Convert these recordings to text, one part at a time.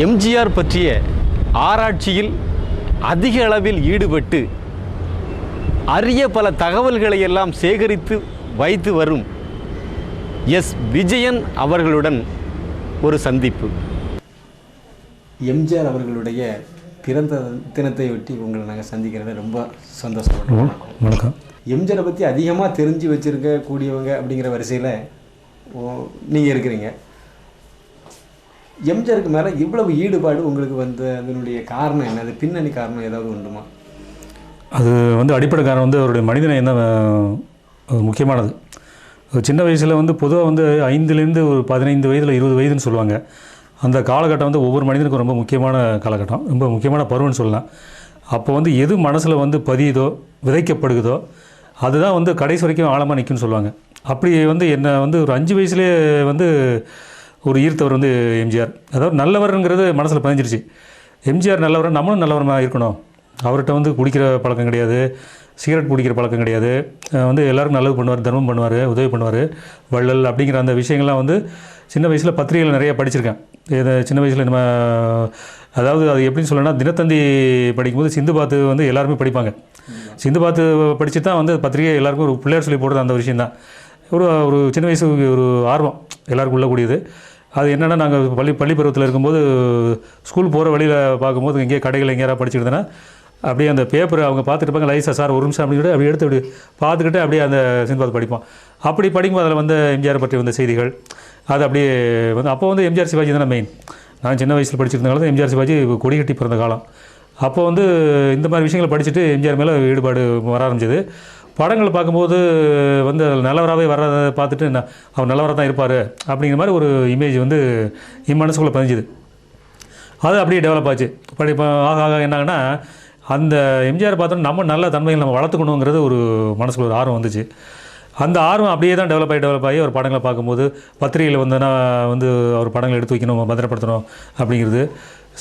எம்ஜிஆர் பற்றிய ஆராய்ச்சியில் அதிக அளவில் ஈடுபட்டு அரிய பல தகவல்களை எல்லாம் சேகரித்து வைத்து வரும் எஸ். விஜயன் அவர்களுடன் ஒரு சந்திப்பு. எம்ஜிஆர் அவர்களுடைய பிறந்த தினத்தையொட்டி உங்களை நாங்கள் சந்திக்கிறது ரொம்ப சந்தோஷப்படுறோம். வணக்கம். எம்ஜிஆரை பற்றி அதிகமாக தெரிஞ்சு வச்சுருக்க கூடியவங்க அப்படிங்கிற வரிசையில் நீங்கள் இருக்கிறீங்க. எம்ஜிஆருக்கு மேலே இவ்வளவு ஈடுபாடு உங்களுக்கு அதனுடைய காரணம் என்ன? அது பின்னணி காரணம் ஏதாவது உண்டுமா? அது அடிப்படை காரணம் அவருடைய மனிதநேயம் தான் முக்கியமானது. சின்ன வயசில் பொதுவாக 5லேருந்து ஒரு 15 வயதில் 20 வயதுன்னு சொல்லுவாங்க. அந்த காலகட்டம் ஒவ்வொரு மனிதனுக்கும் ரொம்ப முக்கியமான காலகட்டம், ரொம்ப முக்கியமான பருவம்னு சொல்லலாம். அப்போ எது மனசில் பதியுதோ, விதைக்கப்படுகுதோ அதுதான் கடைசி வரைக்கும் ஆழமாக நிற்கும்னு சொல்லுவாங்க. அப்படி என்னை ஒரு 5 வயசுலேயே ஒரு ஈர்த்தவர் எம்ஜிஆர். அதாவது நல்லவருங்கிறது மனசில் பதிஞ்சிருச்சு. எம்ஜிஆர் நல்லவர், நம்மளும் நல்லவரமாக இருக்கணும். அவர்கிட்ட குடிக்கிற பழக்கம் கிடையாது, சிகரெட் பிடிக்கிற பழக்கம் கிடையாது. எல்லாருக்கும் நல்லது பண்ணுவார், தர்மம் பண்ணுவார், உதவி பண்ணுவார், வள்ளல் அப்படிங்கிற அந்த விஷயங்கள்லாம் சின்ன வயசில் பத்திரிகையில் நிறைய படிச்சிருக்கேன். சின்ன வயசில் நம்ம அதாவது அது எப்படின்னு சொல்லணும்னா, தினத்தந்தி படிக்கும்போது சிந்து பாத்து எல்லாருமே படிப்பாங்க. சிந்து பாத்து படித்து தான் பத்திரிகை எல்லாருக்கும் ஒரு பிள்ளையார் சொல்லி போடுறது அந்த விஷயம் தான். ஒரு சின்ன வயசு ஒரு ஆர்வம் எல்லாருக்கும் உள்ளக்கூடியது. அது என்னென்னா, நாங்கள் பள்ளி பருவத்தில் இருக்கும்போது ஸ்கூல் போகிற வழியில் பார்க்கும்போது எங்கேயே கடைகள் எங்கேயாவது படிச்சுக்கிட்டேன்னா அப்படியே அந்த பேப்பரை அவங்க பார்த்துட்டு இருப்பாங்க. லைஸா சார் ஒரு நிமிஷம் அப்படின்னு அப்படி எடுத்து அப்படி பார்த்துக்கிட்டு அப்படியே அந்த சின்பாத் படிப்போம். அப்படி படிக்கும்போது அதில் எம்ஜிஆர் பற்றி செய்திகள் அது அப்படியே அப்போ எம்ஜிஆர் சிவாஜி தானே மெயின். நான் சின்ன வயசில் படிச்சிருந்தனால தான் எம்ஜிஆர் சிவாஜி கொடி கட்டி பிறந்த காலம். அப்போ இந்த மாதிரி விஷயங்களை படிச்சுட்டு எம்ஜிஆர் மேலே ஈடுபாடு வர ஆரம்பிச்சது. படங்களை பார்க்கும்போது நல்லவராகவே வர்றதை பார்த்துட்டு அவர் நல்லவராக தான் இருப்பார் அப்படிங்கிற மாதிரி ஒரு இமேஜ் என் மனசுக்குள்ளே பதிஞ்சுது. அது அப்படியே டெவலப் ஆச்சு. ஆக என்னாங்கன்னா, அந்த எம்ஜிஆர் பார்த்தோன்னா நம்ம நல்ல தன்மைகள் நம்ம வளர்த்துக்கணுங்கிறது ஒரு மனசுக்குள்ள ஒரு ஆர்வம் வந்துச்சு. அந்த ஆர்வம் அப்படியே தான் டெவலப் ஆகி ஒரு படங்களை பார்க்கும்போது பத்திரிகையில் அவர் படங்களை எடுத்து வைக்கணும், பத்திரப்படுத்தணும் அப்படிங்கிறது.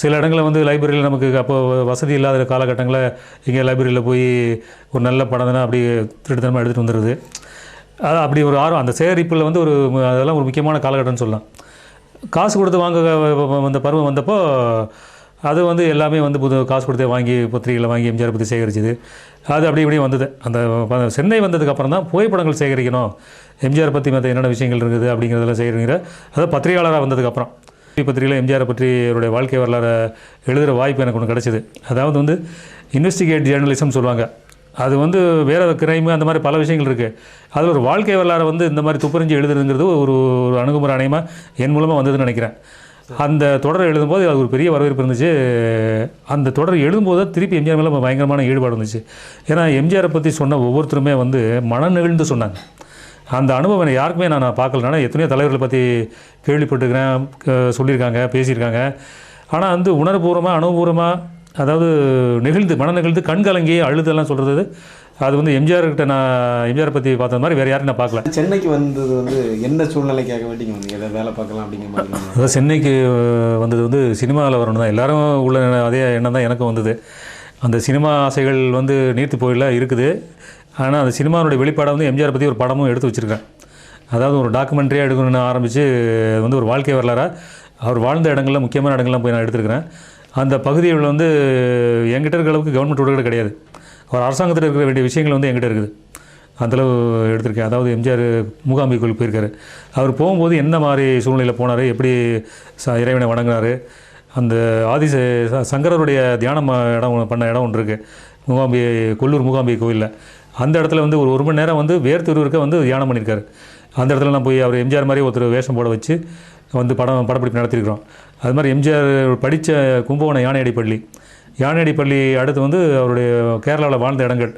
சில இடங்களில் லைப்ரரியில் நமக்கு அப்போ வசதி இல்லாத காலகட்டங்களில் இங்கே லைப்ரரியில் போய் ஒரு நல்ல படம் தானே அப்படியே திருட்டுத்தனமாக எடுத்துகிட்டு வந்துடுது. அது அப்படி ஒரு ஆர்வம் அந்த சேகரிப்பில் அதெல்லாம் ஒரு முக்கியமான காலகட்டம்னு சொல்லலாம். காசு கொடுத்து வாங்க வந்த பருவம் வந்தப்போ அது எல்லாமே புது காசு கொடுத்தே வாங்கி பத்திரிகையில் வாங்கி எம்ஜிஆர் பற்றி சேகரிச்சுது. அது அப்படி இப்படியே வந்தது. அந்த சென்னை வந்ததுக்கப்புறம் தான் புகைப்படங்கள் சேகரிக்கணும், எம்ஜிஆர் பற்றி மற்ற என்னென்ன விஷயங்கள் இருக்குது அப்படிங்கிறதெல்லாம் சேகரிக்கிற அதாவது பத்திரிகையாளராக வந்ததுக்கப்புறம் பத்திரிகையில் எம்ஜிஆர் பற்றி அவருடைய வாழ்க்கை வரலாறு எழுதுகிற வாய்ப்பு எனக்கு ஒன்று கிடச்சிது. அதாவது இன்வெஸ்டிகேட் ஜேர்னலிசம் சொல்லுவாங்க. அது வேறு கிரைமு அந்த மாதிரி பல விஷயங்கள் இருக்குது. அதில் ஒரு வாழ்க்கை வரலாறு இந்த மாதிரி துப்பறிஞ்சு எழுதுறதுங்கிறது ஒரு அணுகுமுறை அணையமாக என் மூலமாக வந்ததுன்னு நினைக்கிறேன். அந்த தொடர் எழுதும்போது அது ஒரு பெரிய வரவேற்பு இருந்துச்சு. அந்த தொடர் எழுதும்போது திருப்பி எம்ஜிஆர் மேலே பயங்கரமான ஈடுபாடு இருந்துச்சு. ஏன்னா எம்ஜிஆரை பற்றி சொன்ன ஒவ்வொருத்தருமே மன நெகிழ்ந்து சொன்னாங்க. அந்த அனுபவம் யாருக்குமே நான் பார்க்கலனா, எத்தனையோ தலைவர்களை பற்றி கேள்விப்பட்டுக்கிறேன், சொல்லியிருக்காங்க, பேசியிருக்காங்க. ஆனால் உணர்வுபூர்வமாக அனுபவபூர்வமாக அதாவது நெகிழ்ந்து மன நெகிழ்ந்து கண் கலங்கி அழுதெல்லாம் சொல்கிறது அது எம்ஜிஆர்கிட்ட நான் எம்ஜிஆரை பற்றி பார்த்த மாதிரி வேறு யாரும் நான் பார்க்கல. சென்னைக்கு வந்தது என்ன சூழ்நிலைக்காக வேண்டிங்க வந்து எதாவது வேலை பார்க்கலாம் அப்படிங்கிற மாதிரி? அதாவது சென்னைக்கு வந்தது சினிமாவில் வரணும் தான் எல்லாரும் உள்ள அதே எண்ணம் தான் எனக்கும் வந்தது. அந்த சினிமா ஆசைகள் நீர்த்து போயில இருக்குது. ஆனால் அந்த சினிமாவுடைய வெளிப்பாடாக எம்ஜிஆரை பற்றி ஒரு படமும் எடுத்து வச்சுருக்கேன். அதாவது ஒரு டாக்குமெண்ட்ரியாக எடுக்கணும்னு ஆரம்பித்து ஒரு வாழ்க்கை வரலாறாக அவர் வாழ்ந்த இடங்கள்லாம் முக்கியமான இடங்கள்லாம் போய் நான் எடுத்துருக்கிறேன். அந்த பகுதியில் என்கிட்ட இருக்கிற அளவுக்கு கவர்மெண்ட் கூட கிடையாது. ஒரு அரசாங்கத்தில் இருக்கிற வேண்டிய விஷயங்கள் என்கிட்ட இருக்குது. அந்தளவு எடுத்திருக்கேன். அதாவது எம்ஜிஆர் மூகாம்பி கோயில் போயிருக்காரு. அவர் போகும்போது என்ன மாதிரி சூழ்நிலையில் போனார், எப்படி இறைவனை வணங்கினார், அந்த சங்கரருடைய தியானம் பண்ண இடம் ஒன்று இருக்குது மூகாம்பி, கொல்லூர் மூகாம்பி கோயிலில். அந்த இடத்துல ஒரு மணி நேரம் வேர்த்திருக்க தியானம் பண்ணியிருக்காரு. அந்த இடத்துல நான் போய் அவர் எம்ஜிஆர் மாதிரி ஒருத்தர் வேஷம் போட வச்சு படப்பிடிப்பு நடத்தியிருக்கிறோம். அது மாதிரி எம்ஜிஆர் படித்த கும்பகோணம் யானையடி பள்ளி அடுத்து அவருடைய கேரளாவில் வாழ்ந்த இடங்கள்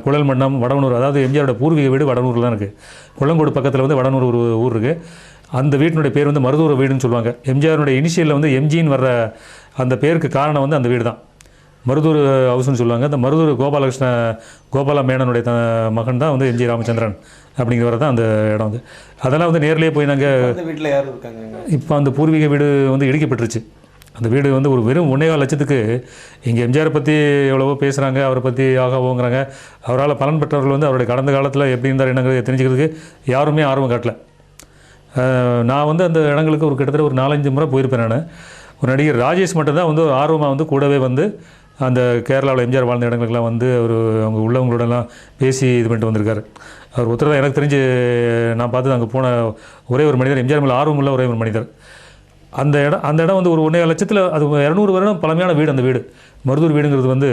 குழல் மண்டம், வடவனூர். அதாவது எம்ஜிஆரோட பூர்வீக வீடு வடவனூரில் தான் இருக்குது. கொல்லங்கோடு பக்கத்தில் வடவனூர் ஒரு ஊர் இருக்குது. அந்த வீட்டினுடைய பேர் மருதூர வீடுன்னு சொல்லுவாங்க. எம்ஜிஆருடைய இனிஷியலில் எம்ஜின்னு வர்ற அந்த பேருக்கு காரணம் அந்த வீடு தான், மருதூர் ஹவுஸ்னு சொல்லுவாங்க. அந்த மருதூர் கோபால மேனனுடைய மகன் தான் எம்ஜி ராமச்சந்திரன் அப்படிங்கிறவரை தான் அந்த இடம் அதெல்லாம் நேரிலே போய் நாங்கள் வீட்டில் யாரும் இருக்காங்க. இப்போ அந்த பூர்வீக வீடு இடிக்கப்பட்டுருச்சு. அந்த வீடு ஒரு வெறும் 1.25 லட்சத்துக்கு இங்கே எம்ஜிஆரை பற்றி எவ்வளவோ பேசுகிறாங்க, அவரை பற்றி ஓங்குறாங்க. அவரால் பலன் பெற்றவர்கள் அவருடைய கடந்த காலத்தில் எப்படி இருந்தார் என்னங்கிறத தெரிஞ்சுக்கிறதுக்கு யாருமே ஆர்வம் காட்டல. நான் அந்த இடங்களுக்கு கிட்டத்தட்ட ஒரு 4-5 முறை போயிருப்பேன். நான் ஒரு நடிகர் ராஜேஷ் மட்டும்தான் வந்து ஆர்வமாக வந்து கூடவே வந்து அந்த கேரளாவில் எம்ஜிஆர் வாழ்ந்த இடங்களுக்கெல்லாம் வந்து அவங்க உள்ளவங்களோடலாம் பேசி இது பண்ணிட்டு வந்திருக்காரு. அவர் ஒருத்தர் தான் எனக்கு தெரிஞ்சு நான் பார்த்து அங்கே போன ஒரே ஒரு மனிதர், எம்ஜிஆர் மேலே ஆர்வம் உள்ள ஒரே ஒரு மனிதர். அந்த இடம் வந்து ஒரு 1.5 லட்சத்தில் அது 200 வருடம் பழமையான வீடு. அந்த வீடு மருதூர் வீடுங்கிறது வந்து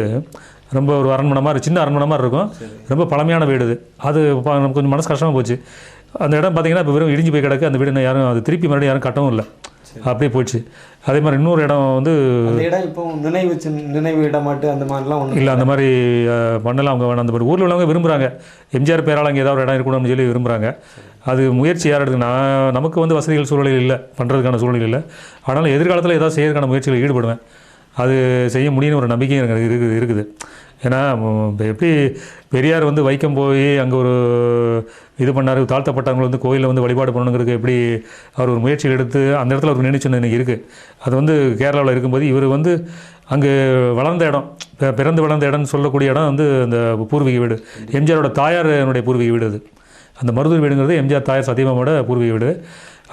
ரொம்ப ஒரு அரண்மனை மாதிரி, சின்ன அரண்மனை மாதிரி இருக்கும். ரொம்ப பழமையான வீடு. அது நமக்கு கொஞ்சம் மனசு கஷ்டமாக போச்சு. அந்த இடம் பார்த்திங்கன்னா இப்போ வெறும் இடிஞ்சு போய் கிடக்கு. அந்த வீடு யாரும் அது திருப்பி மறுபடியும் யாரும் கட்டவும் இல்லை, அப்படியே போச்சு. அதே மாதிரி இன்னொரு இடம் வந்து இடம் இப்போ நினைவு இடமாட்டு அந்த மாதிரிலாம் ஒன்றும் இல்லை. அந்த மாதிரி பண்ணலாம் அவங்க வேணும். அந்த மாதிரி ஊரில் உள்ளவங்க விரும்புகிறாங்க, எம்ஜிஆர் பேரால் அங்கே ஏதாவது ஒரு இடம் இருக்கணும்னு சொல்லி விரும்புகிறாங்க. அது முயற்சி யார் எடுக்கு, நமக்கு வந்து வசதிகள் சூழ்நிலை இல்லை, பண்ணுறதுக்கான சூழ்நிலை இல்லை. ஆனாலும் எதிர்காலத்தில் ஏதாவது செய்யறதுக்கான முயற்சிகள் ஈடுபடுவேன். அது செய்ய முடியும்னு ஒரு நம்பிக்கை எனக்கு இருக்குது. ஏன்னா எப்படி பெரியார் வந்து வைக்கம் போய் அங்கே ஒரு இது பண்ணார், தாழ்த்தப்பட்டவங்களை வந்து கோயிலில் வந்து வழிபாடு பண்ணணுங்கிறதுக்கு எப்படி அவர் ஒரு முயற்சிகள் எடுத்து அந்த இடத்துல ஒரு நினைச்சுன்னு இன்றைக்கி இருக்குது. அது வந்து கேரளாவில் இருக்கும்போது இவர் வந்து அங்கே வளர்ந்த இடம், பிறந்து வளர்ந்த இடம்னு சொல்லக்கூடிய இடம் வந்து அந்த பூர்வீக வீடு. எம்ஜிஆரோட தாயார் என்னுடைய பூர்வீக வீடு. அது அந்த மருதூர் வீடுங்கிறது எம்ஜிஆர் தாயார் சத்தியமாவோட பூர்வீக வீடு.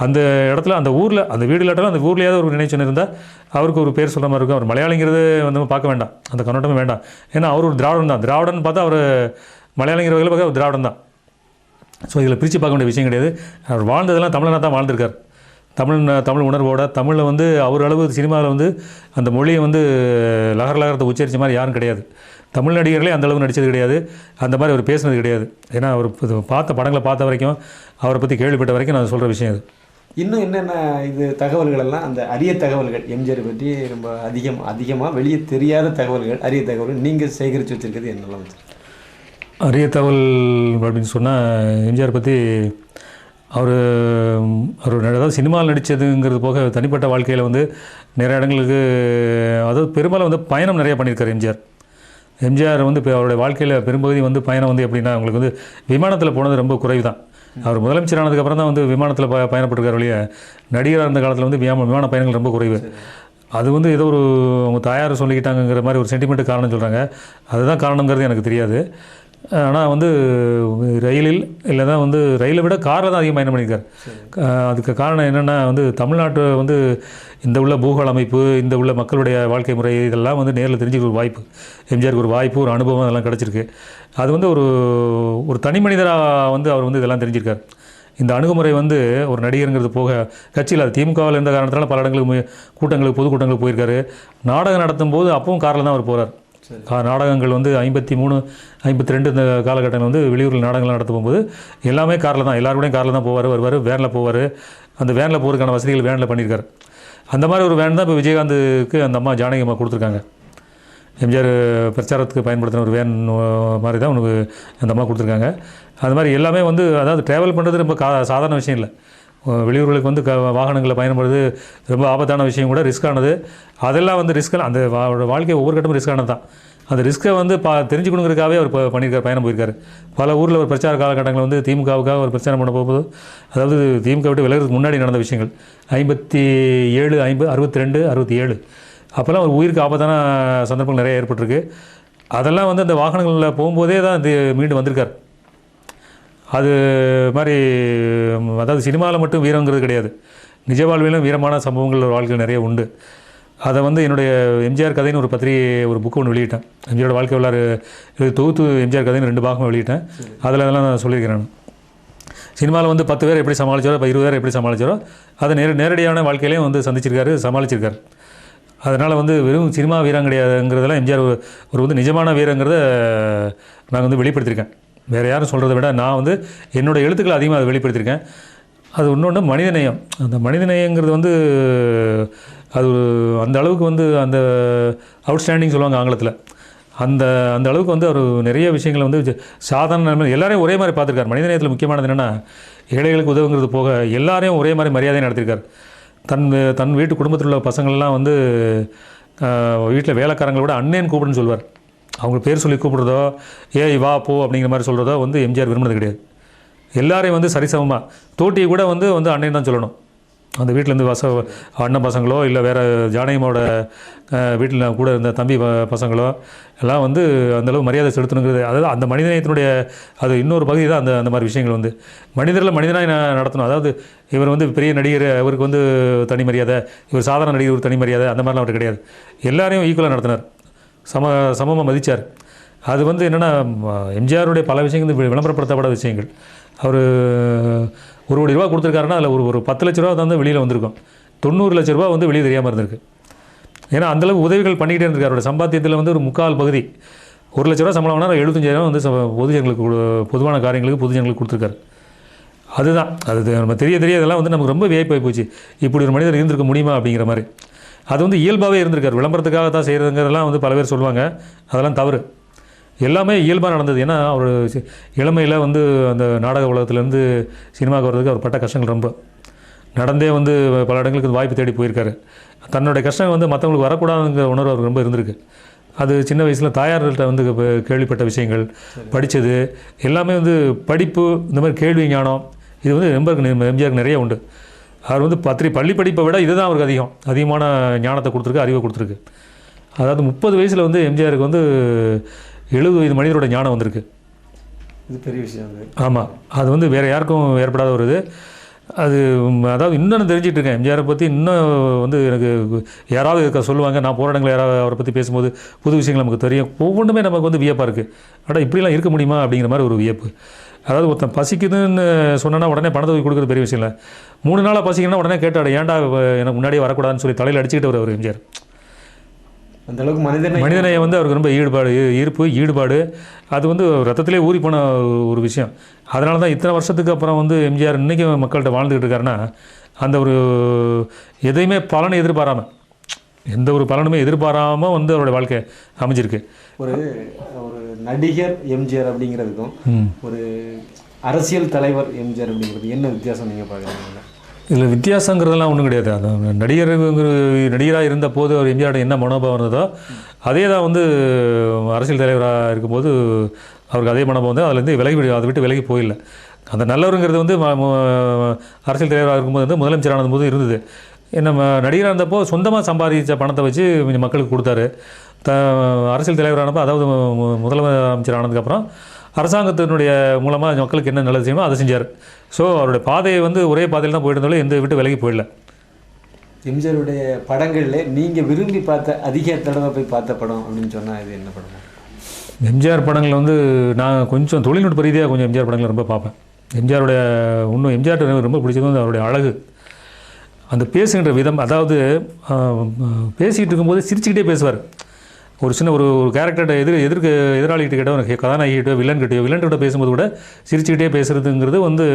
அந்த இடத்துல அந்த ஊரில் அந்த வீடு இல்லாட்டாலும் அந்த ஊர்லேயாவது ஒரு நினைச்சுன்னு இருந்தால் அவருக்கு ஒரு பேர் சொல்கிற மாதிரி இருக்கும். அவர் மலையாளிங்கிறது வந்து பார்க்க வேண்டாம், அந்த கண்ணோட்டமே வேண்டாம். ஏன்னா அவர் ஒரு திராவிடன் தான். திராவிடன் பார்த்தா அவர் மலையாளிங்கிற வகையில் பார்க்க அவர் திராவிடன் தான். ஸோ இதில் பிரித்து பார்க்க வேண்டிய விஷயம் கிடையாது. அவர் வாழ்ந்ததெல்லாம் தமிழனாக தான் வாழ்ந்திருக்கார். தமிழ் உணர்வோட தமிழில் வந்து அவர் அளவு சினிமாவில் வந்து அந்த மொழியை வந்து லகரத்தை உச்சரித்த மாதிரி யாரும் கிடையாது. தமிழ் நடிகர்களே அந்த அளவு நடித்தது கிடையாது, அந்த மாதிரி அவர் பேசுனது கிடையாது. ஏன்னா அவர் பார்த்த படங்களை பார்த்த வரைக்கும், அவரை பற்றி கேள்விப்பட்ட வரைக்கும் நான் சொல்கிற விஷயம் அது. இன்னும் என்னென்ன இது தகவல்கள் எல்லாம், அந்த அரிய தகவல்கள் எம்ஜிஆர் பற்றி ரொம்ப அதிகமாக வெளியே தெரியாத தகவல்கள், அரிய தகவல்கள் நீங்கள் சேகரித்து வச்சுருக்கிறது என்னெல்லாம்? அரிய தகவல் அப்படின்னு சொன்னால் எம்ஜிஆர் பற்றி அவர் அதாவது சினிமாவில் நடித்ததுங்கிறது போக தனிப்பட்ட வாழ்க்கையில் வந்து நிறைய இடங்களுக்கு, அதாவது பெரும்பாலும் வந்து பயணம் நிறையா பண்ணியிருக்கார் எம்ஜிஆர் வந்து இப்போ அவருடைய வாழ்க்கையில் பெரும்பகுதி வந்து பயணம் வந்து எப்படின்னா, அவங்களுக்கு வந்து விமானத்தில் போனது ரொம்ப குறைவு தான். அவர் முதலமைச்சர் ஆனதுக்கப்புறம் தான் வந்து விமானத்தில் பயணப்பட்டிருக்கார் வழியே. நடிகராக இருந்த காலத்தில் வந்து விமான பயணங்கள் ரொம்ப குறைவு. அது வந்து ஏதோ ஒரு அவங்க தாயார் சொல்லிக்கிட்டாங்கிற மாதிரி ஒரு சென்டிமெண்ட் காரணம் சொல்கிறாங்க. அதுதான் காரணங்கிறது எனக்கு தெரியாது. ஆனால் வந்து ரயிலில் இல்லைனா வந்து ரயிலை விட காரில் தான் அதிகம் பயணம் பண்ணியிருக்கார். அதுக்கு காரணம் என்னென்னா வந்து தமிழ்நாட்டு வந்து இந்த உள்ள பூகோள அமைப்பு, இந்த உள்ள மக்களுடைய வாழ்க்கை முறை, இதெல்லாம் வந்து நேரில் தெரிஞ்சுக்க ஒரு வாய்ப்பு, எம்ஜிஆருக்கு ஒரு வாய்ப்பு, ஒரு அனுபவம் அதெல்லாம் கிடச்சிருக்கு. அது வந்து ஒரு தனி மனிதராக வந்து அவர் வந்து இதெல்லாம் தெரிஞ்சிருக்கார். இந்த அணுகுமுறை வந்து ஒரு நடிகருங்கிறது போக கட்சியில் அது திமுகவில் இருந்த காரணத்தினால பல இடங்களுக்கு கூட்டங்களுக்கு, பொதுக்கூட்டங்களுக்கு போயிருக்காரு. நாடகம் நடத்தும் போது அப்பவும் காரில் தான் அவர் போகிறார். நாடகங்கள் வந்து 53, 52 இந்த காலகட்டங்கள் வந்து வெளியூரில் நாடகங்கள் நடத்த போகும்போது எல்லாமே காரில் தான், எல்லாருக்கூடையும் காரில் தான் வருவார், வேனில் போவார். அந்த வேனில் போகிறதுக்கான வசதிகள் வேனில் பண்ணியிருக்காரு. அந்த மாதிரி ஒரு வேன் தான் இப்போ விஜயகாந்துக்கு அந்த அம்மா ஜானகி அம்மா கொடுத்துருக்காங்க. எம்ஜிஆர் பிரச்சாரத்துக்கு பயன்படுத்தின ஒரு வேன் மாதிரி தான் உனக்கு அந்த அம்மா கொடுத்துருக்காங்க. அது மாதிரி எல்லாமே வந்து அதாவது ட்ராவல் பண்ணுறது ரொம்ப சாதாரண விஷயம் இல்லை. வெளியூர்களுக்கு வந்து வாகனங்களை பயன்படுறது ரொம்ப ஆபத்தான விஷயம் கூட, ரிஸ்க்கானது. அதெல்லாம் வந்து ரிஸ்க்கான அந்த வாழ்க்கை ஒவ்வொரு கட்டமும் ரிஸ்க்கானது தான். அந்த ரிஸ்க்கை வந்து தெரிஞ்சுக்கணுங்கிறதுக்காகவே அவர் பண்ணியிருக்கார், பயணம் போயிருக்காரு. பல ஊரில் ஒரு பிரச்சார காலகட்டங்கள் வந்து திமுகவுக்காக ஒரு பிரச்சாரம் பண்ண போகும்போது, அதாவது திமுக விட்டு விலகிறதுக்கு முன்னாடி நடந்த விஷயங்கள் 57, 62, 67 அப்போல்லாம் ஒரு உயிருக்கு ஆபத்தான சந்தர்ப்பங்கள் நிறைய ஏற்பட்டிருக்கு. அதெல்லாம் வந்து அந்த வாகனங்களில் போகும்போதே தான் மீண்டு வந்திருக்கார். அது மாதிரி அதாவது சினிமாவில் மட்டும் வீரங்கிறது கிடையாது, நிஜ வாழ்விலும் வீரமான சம்பவங்கள் ஒரு வாழ்க்கையில் நிறைய உண்டு. அதை வந்து என்னுடைய எம்ஜிஆர் கதைன்னு ஒரு பத்திரிகை ஒரு புக்கு ஒன்று வெளியிட்டேன். எம்ஜிஆரோட வாழ்க்கை வரலாறு தொகுத்து எம்ஜிஆர் கதைன்னு 2 பாகமாக வெளியிட்டேன். அதெல்லாம் நான் சொல்லியிருக்கிறேன். சினிமாவில் வந்து 10 பேர் எப்படி சமாளித்தாரோ, 20 பேர் எப்படி சமாளித்தாரோ, அதை நேரடியான வாழ்க்கையிலையும் வந்து சந்திச்சிருக்காரு, சமாளிச்சிருக்காரு. அதனால் வந்து வெறும் சினிமா வீரம் கிடையாதுங்கிறதெல்லாம் எம்ஜிஆர் ஒரு வந்து நிஜமான வீரங்கிறத நான் வந்து வெளிப்படுத்தியிருக்கேன். வேறு யாரும் சொல்கிறத விட நான் வந்து என்னோடய எழுத்துக்களை அதிகமாக அதை வெளிப்படுத்தியிருக்கேன். அது இன்னொன்று மனிதநேயம். அந்த மனிதநேயங்கிறது வந்து அது அந்த அளவுக்கு வந்து அந்த அவுட்ஸ்டாண்டிங் சொல்லுவாங்க ஆங்கிலத்தில். அந்த அளவுக்கு வந்து அவர் நிறைய விஷயங்களை வந்து சாதாரண எல்லாரையும் ஒரே மாதிரி பார்த்துருக்கார். மனிதநேயத்தில் முக்கியமானது என்னென்னா, ஏழைகளுக்கு உதவுங்கிறது போக எல்லாரையும் ஒரே மாதிரி மரியாதையை நடத்திருக்கார். தன் வீட்டு குடும்பத்தில் உள்ள பசங்கள்லாம் வந்து வீட்டில் வேலைக்காரங்களை விட அண்ணேன்னு கூப்பிடுன்னு சொல்லுவார். அவங்க பேர் சொல்லி கூப்பிட்றதோ, ஏய் வா போ அப்படிங்கிற மாதிரி சொல்கிறதோ வந்து எம்ஜிஆர் விரும்பினது கிடையாது. எல்லாரையும் வந்து சரிசமமாக, தோட்டியை கூட வந்து அண்ணன் தான் சொல்லணும். அந்த வீட்டிலேருந்து அண்ணன் பசங்களோ இல்லை வேறு ஜானகியமோட வீட்டில் கூட இருந்த தம்பி பசங்களோ எல்லாம் வந்து அந்தளவு மரியாதை செலுத்தணுங்கிறது, அதாவது அந்த மனிதநேயத்தினுடைய அது இன்னொரு பகுதி தான். அந்த அந்த மாதிரி விஷயங்கள் வந்து மனிதரில் மனிதனாக நடத்தணும். அதாவது இவர் வந்து பெரிய நடிகர், அவருக்கு வந்து தனி மரியாதை, இவர் சாதாரண நடிகர் ஒரு தனி மரியாதை, அந்த மாதிரிலாம் அவர் கிடையாது. எல்லாரையும் ஈக்குவலாக நடத்தினார், சமமாக மதித்தார். அது வந்து என்னென்னா எம்ஜிஆருடைய பல விஷயங்கள் விளம்பரப்படுத்தப்படாத விஷயங்கள். அவர் 1 கோடி ரூபா கொடுத்துருக்காருன்னா அதில் ஒரு 10 லட்ச ரூபா வந்து வெளியில் வந்திருக்கும், 90 லட்ச ரூபா வந்து வெளியே தெரியாமல் இருந்திருக்கு. ஏன்னா அந்தளவு உதவிகள் பண்ணிக்கிட்டே இருந்திருக்காரு. அவரோட சம்பாத்தியத்தில் வந்து ஒரு 3/4 பகுதி, 1 லட்ச ரூபா சம்பளம் வாங்கினா 75,000 வந்து பொதுஜனங்களுக்கு பொதுவான காரியங்களுக்கு பொதுஜனங்களுக்கு கொடுத்துருக்காரு. அதுதான் அது நம்ம தெரிய இதெல்லாம் வந்து நமக்கு ரொம்ப வியப்பாகி போச்சு. இப்படி ஒரு மனிதர் இருந்திருக்க முடியுமா அப்படிங்கிற மாதிரி. அது வந்து இயல்பாகவே இருந்திருக்காரு. விளம்பரத்துக்காக தான் செய்கிறதுங்கிறதெல்லாம் வந்து பல பேர் சொல்லுவாங்க, அதெல்லாம் தவறு. எல்லாமே இயல்பாக நடந்தது. ஏன்னா அவர் இளமையில் வந்து அந்த நாடக உலகத்துலேருந்து சினிமாவுக்கு வர்றதுக்கு அவர் பட்ட கஷ்டங்கள் ரொம்ப நடந்தே வந்து பல இடங்களுக்கு வாய்ப்பு தேடி போயிருக்காரு. தன்னுடைய கஷ்டம் வந்து மற்றவங்களுக்கு வரக்கூடாதுங்கிற உணர்வு அவருக்கு ரொம்ப இருந்திருக்கு. அது சின்ன வயசில் தாயார்கள்ட்ட வந்து கேள்விப்பட்ட விஷயங்கள், படித்தது எல்லாமே வந்து படிப்பு, இந்த மாதிரி கேள்வி ஞானம், இது வந்து எம்ஜிஆருக்கு நிறைய உண்டு. அவர் வந்து பள்ளி படிப்பை விட இதுதான் அவருக்கு அதிகமான ஞானத்தை கொடுத்துருக்கு, அறிவை கொடுத்துருக்கு. அதாவது 30 வயசில் வந்து எம்ஜிஆருக்கு வந்து 70 வயது மனிதரோட ஞானம் வந்திருக்கு. இது பெரிய விஷயம். ஆமாம், அது வந்து வேறு யாருக்கும் ஏற்படாத ஒரு இது. அது அதாவது இன்னும் தெரிஞ்சிட்டு இருக்கேன் எம்ஜிஆரை பற்றி. இன்னும் வந்து எனக்கு யாராவது சொல்லுவாங்க, நான் போராட்டங்கள் யாராவது அவரை பற்றி பேசும்போது புது விஷயங்கள் நமக்கு தெரியும். ஒவ்வொன்றுமே நமக்கு வந்து வியப்பாக இருக்குது. ஆனால் இப்படிலாம் இருக்க முடியுமா அப்படிங்கிற மாதிரி ஒரு வியப்பு. அதாவது ஒருத்தன் பசிக்குதுன்னு சொன்னா உடனே பணத்தை தூக்கி கொடுக்குறது பெரிய விஷயம் இல்லை. 3 நாளாக பசிக்கணும்னா உடனே கேட்டாடு, ஏன்டா எனக்கு முன்னாடியே வரக்கூடாதுன்னு சொல்லி தலையில் அடிச்சுக்கிட்டு அவர் எம்ஜிஆர். அந்தளவுக்கு மனிதனையை வந்து அவருக்கு ரொம்ப ஈடுபாடு அது வந்து ரத்தத்திலே ஊறி போன ஒரு விஷயம். அதனால தான் இத்தனை வருஷத்துக்கு அப்புறம் வந்து எம்ஜிஆர் இன்றைக்கி மக்கள்கிட்ட வாழ்ந்துக்கிட்டு இருக்காருன்னா, அந்த ஒரு எதையுமே பலனை எதிர்பாராமல், எந்த ஒரு பலனுமே எதிர்பாராமல் வந்து அவருடைய வாழ்க்கை அமைஞ்சிருக்கு. ஒரு நடிகர் எம்ஜிஆர் அப்படிங்கிறதுக்கும் ஒரு அரசியல் தலைவர் எம்ஜிஆர் அப்படிங்கிறது என்ன வித்தியாசம் நீங்கள் பார்க்குறீங்க? இதில் வித்தியாசங்கிறதெல்லாம் ஒன்றும் கிடையாது. அது நடிகராக இருந்த போது அவர் எம்ஜிஆரோட என்ன மனோபாவம் இருந்ததோ அதே தான் வந்து அரசியல் தலைவராக இருக்கும்போது அவருக்கு அதே மனோபாவம் வந்து அதுலேருந்து அதை விட்டு விலகி போயிடல. அந்த நல்லவருங்கிறது வந்து அரசியல் தலைவராக இருக்கும்போது வந்து முதலமைச்சர் ஆனது போது இருந்தது. நம்ம நடிகராக இருந்தப்போ சொந்தமாக சம்பாதிச்ச பணத்தை வச்சு மக்களுக்கு கொடுத்தாரு. அரசியல் தலைவரானப்போ, அதாவது முதலமைச்சர் ஆனதுக்கப்புறம் அரசாங்கத்தினுடைய மூலமாக மக்களுக்கு என்ன நல்லது செய்யணுமோ அதை செஞ்சார். ஸோ அவருடைய பாதையை வந்து ஒரே பாதையில் தான் போயிட்டு இருந்தாலும் எந்த விட்டு விலகி போயிடல. எம்ஜிஆருடைய படங்களில் நீங்கள் விரும்பி பார்த்த அதிக தடவை போய் பார்த்த படம் அப்படின்னு சொன்னால் இது என்ன படம்? எம்ஜிஆர் படங்கள் வந்து நான் கொஞ்சம் தொழில்நுட்ப ரீதியாக கொஞ்சம் எம்ஜிஆர் படங்களை ரொம்ப பார்ப்பேன். எம்ஜிஆர் ரொம்ப பிடிச்சது வந்து அவருடைய அழகு, அந்த பேசுகின்ற விதம். அதாவது பேசிகிட்டு இருக்கும்போது சிரிச்சுக்கிட்டே பேசுவார். ஒரு சின்ன ஒரு கேரக்டர்கிட்ட எதிராளிகிட்ட கிட்ட ஒரு கதாநாயகிட்டோ வில்லன்கிட்ட பேசும்போது கூட சிரிச்சுக்கிட்டே பேசுகிறதுங்கிறது வந்து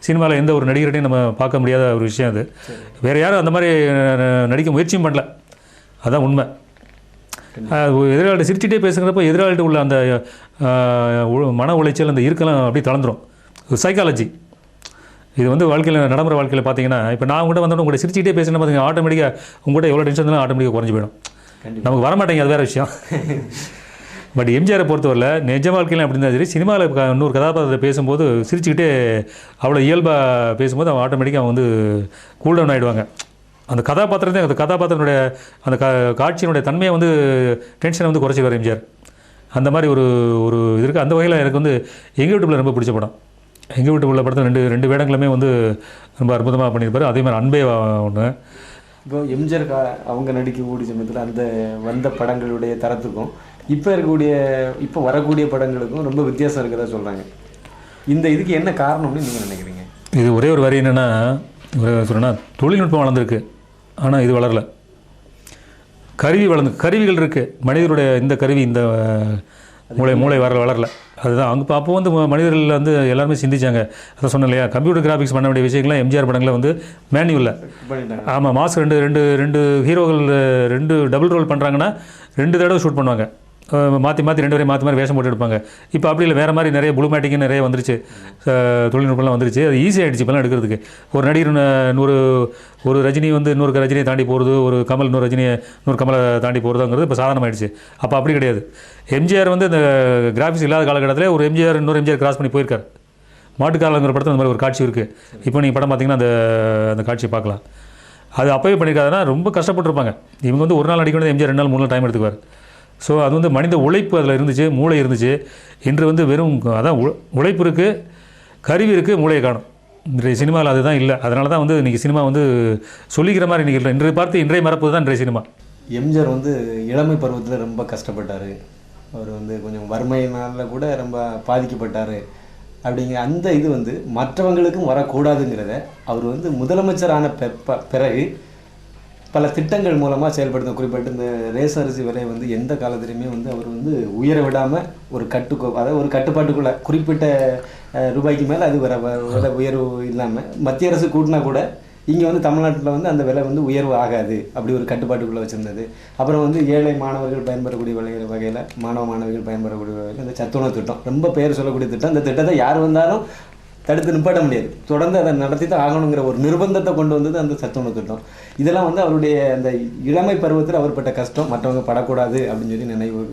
சினிமாவில் எந்த ஒரு நடிகர்கிட்டையும் நம்ம பார்க்க முடியாத ஒரு விஷயம். அது வேறு யாரும் அந்த மாதிரி நடிக்க முயற்சியும் பண்ணல, அதுதான் உண்மை. எதிராளிகிட்ட சிரிச்சுட்டே பேசுகிறப்போ எதிராளிகிட்ட உள்ள அந்த மன உளைச்சல், அந்த இருக்கலாம் அப்படியே தளர்ந்துடும். சைக்காலஜி இது வந்து நடைமுறை வாழ்க்கையில் பார்த்தீங்கன்னா, இப்போ நான் உங்கள்கிட்ட வந்தோட உங்கள்கிட்ட சிரிச்சுக்கிட்டே பேசினா பார்த்தீங்கன்னா ஆட்டோமேட்டிக்காக உங்கள்கிட்ட எவ்வளோ டென்ஷன் இருந்தாலும் ஆட்டோமேட்டிக்காக குறைஞ்சி போயிடும். நமக்கு வரமாட்டேங்க, அது வேறு விஷயம். பட் எம்ஜிஆரை பொறுத்தவரையில் நிஜ வாழ்க்கையில் அப்படி இருந்தால் சரி, சினிமாவில் இன்னொரு கதாபாத்திரத்தை பேசும்போது சிரிச்சுக்கிட்டே அவ்வளோ இயல்பாக பேசும்போது அவங்க ஆட்டோமேட்டிக்காக வந்து கூல் டவுன் ஆகிடுவாங்க. அந்த கதாபாத்திரத்தினுடைய அந்த காட்சியினுடைய தன்மையை வந்து டென்ஷனை வந்து குறைச்சிடுவார் எம்ஜிஆர். அந்த மாதிரி ஒரு இது இருக்குது. அந்த வகையில் எனக்கு வந்து எங்கள் வீட்டு பிள்ளை ரொம்ப பிடிச்ச படம். எங்கள் வீட்டு பிள்ளை படத்தில் ரெண்டு வேடங்களுமே வந்து ரொம்ப அற்புதமாக பண்ணியிருப்பார். அதே மாதிரி அன்பே ஒன்று. இப்போ எம்ஜிஆர் அவங்க நடிக்கக்கூடிய சமயத்தில் அந்த வந்த படங்களுடைய தரத்துக்கும் இப்போ வரக்கூடிய படங்களுக்கும் ரொம்ப வித்தியாசம் இருக்கிறதா சொல்கிறாங்க. இதுக்கு என்ன காரணம்னு நீங்கள் நினைக்கிறீங்க? இது ஒரே ஒரு வரி என்னென்னா, சொன்னா தொழில்நுட்பம் வளர்ந்துருக்கு, ஆனால் இது வளரல. கருவிகள் இருக்குது. மனிதருடைய இந்த கருவி, இந்த மூளை வளரல. அதுதான் அங்கே அப்போ வந்து மனிதர்கள் வந்து எல்லாருமே சிந்திச்சாங்க. அதை சொன்னேன் இல்லையா, கம்ப்யூட்டர் கிராஃபிக்ஸ் பண்ண வேண்டிய விஷயங்கள்லாம் எம்ஜிஆர் படங்களில் வந்து மேனுவலில். ஆமாம், மாஸ் ரெண்டு ஹீரோகள் 2 டபுள் ரோல் பண்ணுறாங்கன்னா 2 தடவை ஷூட் பண்ணுவாங்க. மாற்றி 2 பேரையும் மாற்றி வேஷம் போட்டு எடுப்பாங்க. இப்போ அப்படி இல்லை, வேறு மாதிரி நிறைய ப்ளூமேட்டிக்னு நிறைய வந்துருச்சு, தொழில்நுட்பம்லாம் வந்துருச்சு. அது ஈஸியாகிடுச்சு இப்போலாம் எடுக்கிறதுக்கு. ஒரு நடிகர் ஒரு ரஜினி வந்து இன்னொரு ரஜினியை தாண்டி போகிறது, ஒரு கமல் இன்னொரு கமலை தாண்டி போகிறதுங்கிறது இப்போ சாதாரணமாகிடுச்சு. அப்போ அப்படி கிடையாது. எம்ஜிஆர் வந்து இந்த கிராஃபிக்ஸ் இல்லாத காலகட்டத்தில் ஒரு எம்ஜிஆர் இன்னொரு எம்ஜிஆர் கிராஸ் பண்ணி போயிருக்கார். மாட்டுக்காரங்கிற படத்தில் அந்த மாதிரி ஒரு காட்சி இருக்குது. இப்போ நீங்கள் படம் பார்த்தீங்கன்னா அந்த காட்சியை பார்க்கலாம். அது அப்போவே பண்ணியிருக்காதுன்னா ரொம்ப கஷ்டப்பட்டுருப்பாங்க. இவங்க வந்து ஒரு நாள் நடிக்க வேண்டியது எம்ஜிஆர் 2 நாள் 3 நாள் டைம் எடுத்துக்குவார். ஸோ அது வந்து மனித உழைப்பு அதில் இருந்துச்சு, மூளை இருந்துச்சு. இன்று வந்து வெறும் அதான் உழைப்பு இருக்குது, கருவி இருக்குது, மூளையை காணும். இன்றைய சினிமாவில் அதுதான் இல்லை. அதனால தான் வந்து இன்றைக்கி சினிமா வந்து சொல்லிக்கிற மாதிரி இன்றைக்கி இல்லை. இன்றைய பார்த்து இன்றைய மறப்பது தான் இன்றைய சினிமா. எம்ஜிஆர் வந்து இளமை பருவத்தில் ரொம்ப கஷ்டப்பட்டார். அவர் வந்து கொஞ்சம் வறுமையினால் கூட ரொம்ப பாதிக்கப்பட்டார். அப்படிங்கிற அந்த இது வந்து மற்றவங்களுக்கும் வரக்கூடாதுங்கிறத அவர் வந்து முதலமைச்சரான பிறகு பல திட்டங்கள் மூலமாக செயல்படுத்த. குறிப்பிட்டு இந்த ரேஷன் அரிசி விலை வந்து எந்த காலத்திலையுமே வந்து அவர் வந்து உயர விடாமல் ஒரு அதாவது ஒரு கட்டுப்பாட்டுக்குள்ளே குறிப்பிட்ட ரூபாய்க்கு மேலே அது விலை உயர்வு இல்லாமல் மத்திய அரசு கூட்டினா கூட இங்கே வந்து தமிழ்நாட்டில் வந்து அந்த விலை வந்து உயர்வு ஆகாது, அப்படி ஒரு கட்டுப்பாட்டுக்குள்ளே வச்சுருந்தது. அப்புறம் வந்து ஏழை மாணவர்கள் பயன்பெறக்கூடிய வகையில் மாணவிகள் பயன்பெறக்கூடிய வகையில் இந்த சத்துணவு திட்டம் ரொம்ப பெயர் சொல்லக்கூடிய திட்டம். இந்த திட்டத்தை யார் வந்தாலும் தடுத்து நிப்பாட்ட முடியாது, தொடர்ந்து அதை நடத்தி தான் ஆகணுங்கிற ஒரு நிர்பந்தத்தை கொண்டு வந்தது அந்த சத்துணவு திட்டம். இதெல்லாம் வந்து அவருடைய அந்த இளமை பருவத்தில் அவர் பட்ட கஷ்டம் மற்றவங்க படக்கூடாது அப்படின்னு சொல்லி நினைவு,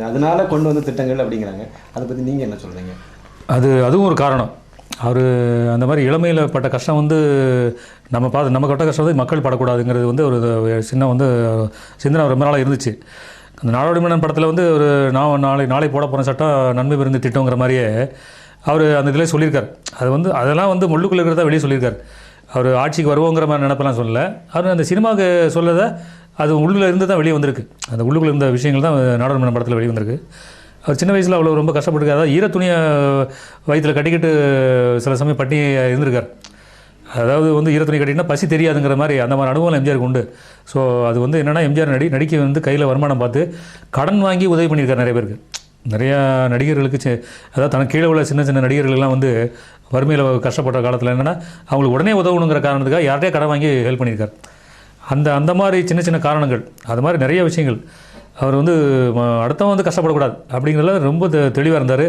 அதனால கொண்டு வந்த திட்டங்கள் அப்படிங்கிறாங்க. அதை பற்றி நீங்கள் என்ன சொல்கிறீங்க? அதுவும் ஒரு காரணம். அவர் அந்த மாதிரி இளமையில் பட்ட கஷ்டம் வந்து நம்ம பட்ட கஷ்டம் வந்து மக்கள் படக்கூடாதுங்கிறது வந்து ஒரு சின்ன வந்து சிந்தனை ரொம்ப நாளாக இருந்துச்சு. அந்த நாடோடி மன்னன் படத்தில் வந்து ஒரு நாளை போட போகிற சட்டம் நன்மை பெருந்து திட்டங்கிற மாதிரியே அவர் அந்த இதில் சொல்லியிருக்கார். அது வந்து அதெல்லாம் வந்து முள்ளுக்குள்ளே இருக்கிறதா வெளியே சொல்லியிருக்கார். அவர் ஆட்சிக்கு வருவோங்கிற மாதிரி நினைப்பெல்லாம் சொல்லலை. அவர் அந்த சினிமாவுக்கு சொல்லதை அது உள்ளுக்குள்ளே இருந்து தான் வெளியே வந்திருக்கு. அந்த உள்ளுக்குள்ளே இருந்த விஷயங்கள் தான் நாடோடி மன்னன் படத்தில் வெளியே வந்திருக்கு. அவர் சின்ன வயசில் அவ்வளோ ரொம்ப கஷ்டப்பட்டுருக்காரு. அதாவது ஈரத்துணியை வயிற்றில் கட்டிக்கிட்டு சில சமயம் பட்டி இருந்திருக்கார். அதாவது வந்து ஈரத்துணி கட்டினா பசி தெரியாதுங்கிற மாதிரி அந்த மாதிரி அனுபவம் எம்ஜிஆருக்கு உண்டு. ஸோ அது வந்து என்னென்னா எம்ஜிஆர் நடிக்க வந்து கையில் வருமானம் பார்த்து கடன் வாங்கி உதவி பண்ணியிருக்கார் நிறைய பேருக்கு. நிறையா நடிகர்களுக்கு அதாவது தனக்கு கீழே உள்ள சின்ன சின்ன நடிகர்கள்லாம் வந்து வறுமையில் கஷ்டப்படுற காலத்தில் என்னென்னா அவங்களுக்கு உடனே உதவணுங்கிற காரணத்துக்காக யார்கிட்டயே கடன் வாங்கி ஹெல்ப் பண்ணியிருக்கார். அந்த மாதிரி சின்ன சின்ன காரணங்கள், அது மாதிரி நிறைய விஷயங்கள். அவர் வந்து அடுத்தவன் வந்து கஷ்டப்படக்கூடாது அப்படிங்கிறதுல ரொம்ப தெளிவாக இருந்தார்.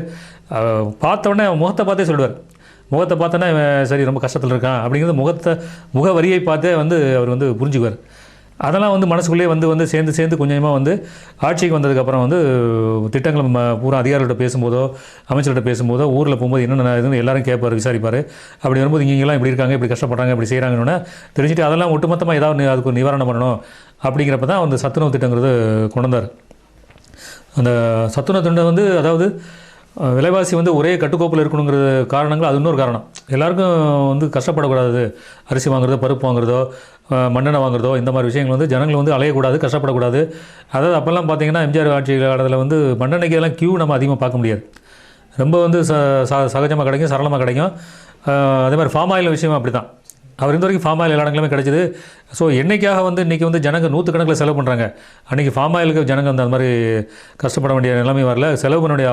பார்த்தோன்னே முகத்தை பார்த்தே சொல்லுவார். முகத்தை பார்த்தோன்னே சரி ரொம்ப கஷ்டத்தில் இருக்கான் அப்படிங்கிறது முக வரியை பார்த்தே வந்து அவர் வந்து புரிஞ்சுக்குவார். அதெல்லாம் வந்து மனசுக்குள்ளேயே வந்து சேர்ந்து கொஞ்சமாக வந்து ஆட்சிக்கு வந்ததுக்கப்புறம் வந்து திட்டங்கள் பூரா அதிகாரிகிட்ட பேசும்போதோ அமைச்சர்கிட்ட பேசும்போதோ ஊரில் போகும்போது என்னென்ன இதுன்னு எல்லாரும் கேட்பார், விசாரிப்பார். அப்படி வரும்போது இங்கெல்லாம் இப்படி இருக்காங்க, இப்படி கஷ்டப்படுறாங்க, இப்படி செய்கிறாங்கன்னு தெரிஞ்சுட்டு அதெல்லாம் ஒட்டுமொத்தமாக ஏதாவது அதுக்கு நிவாரணம் பண்ணணும். அப்படிங்கிறப்ப தான் அந்த சத்துணவு திட்டங்கிறது கொண்டு வந்தார். அந்த சத்துணவு திட்டம் வந்து அதாவது விலைவாசி வந்து ஒரே கட்டுக்கோப்பில் இருக்கணுங்கிற காரணங்கள் அது இன்னொரு காரணம். எல்லாருக்கும் வந்து கஷ்டப்படக்கூடாது. அரிசி வாங்குறதோ, பருப்பு வாங்குறதோ, மண்ணெண்ணெய் வாங்குறதோ, இந்த மாதிரி விஷயங்கள் வந்து ஜனங்கள் வந்து அலையக்கூடாது, கஷ்டப்படக்கூடாது. அதாவது அப்போல்லாம் பார்த்தீங்கன்னா எம்ஜிஆர் ஆட்சி காலத்தில் வந்து மண்ணெண்ணெய்க்கெல்லாம் கியூ நம்ம அதிகமாக பார்க்க முடியாது. ரொம்ப வந்து சகஜமாக கிடைக்கும், சரளமாக கிடைக்கும். அதே மாதிரி ஃபார்ம் ஆயில் விஷயம் அப்படி தான். அவர் இந்த வரைக்கும் ஃபார்ம் ஆயில் எல்லா இடங்களுமே கிடைச்சிது. ஸோ எண்ணெய்க்காக வந்து இன்றைக்கி வந்து ஜனங்க 100கணக்கில் செலவு பண்ணுறாங்க. அன்றைக்கி ஃபார்ம் ஆயிலுக்கு ஜனங்க வந்து அந்த மாதிரி கஷ்டப்பட வேண்டிய நிலைமை வரல, செலவு பண்ண வேண்டிய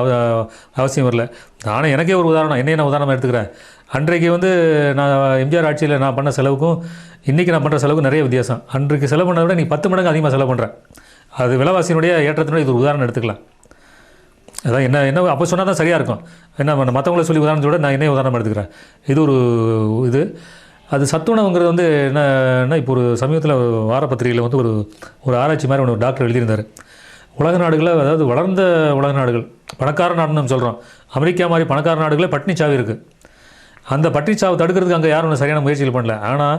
அவசியம் வரல. நானும் எனக்கே ஒரு உதாரணம், என்னையே நான் உதாரணமாக எடுத்துக்கிறேன். அன்றைக்கு வந்து நான் எம்ஜிஆர் ஆட்சியில் நான் பண்ண செலவுக்கும் இன்றைக்கி நான் பண்ணுற செலவுக்கும் நிறைய வித்தியாசம். அன்றைக்கு செலவு பண்ணதை விட நீ 10 மடங்கு அதிகமாக செலவு பண்ணுறேன். அது விலைவாசியினுடைய ஏற்றத்தினுடைய இது ஒரு உதாரணம் எடுத்துக்கலாம். அதான் என்ன அப்போ சொன்னால் தான் சரியாக இருக்கும். என்ன மற்றவங்கள சொல்லி உதாரணத்தோட நான் என்னையே உதாரணம் எடுத்துக்கிறேன். இது ஒரு இது. அது சத்துணவுங்கிறது வந்து என்னன்னா இப்போ ஒரு சமீபத்தில் வாரப்பத்திரிகையில் வந்து ஒரு ஆராய்ச்சி மாதிரி ஒரு டாக்டர் எழுதியிருந்தார். உலக நாடுகளில், அதாவது வளர்ந்த உலக நாடுகள், பணக்கார நாடுன்னு நம்ம சொல்கிறோம், அமெரிக்கா மாதிரி பணக்கார நாடுகளே பட்டினிச்சாவு இருக்குது. அந்த பட்டினிச்சாவை தடுக்கிறதுக்கு அங்கே யாரும் சரியான முயற்சிகள் பண்ணல. ஆனால்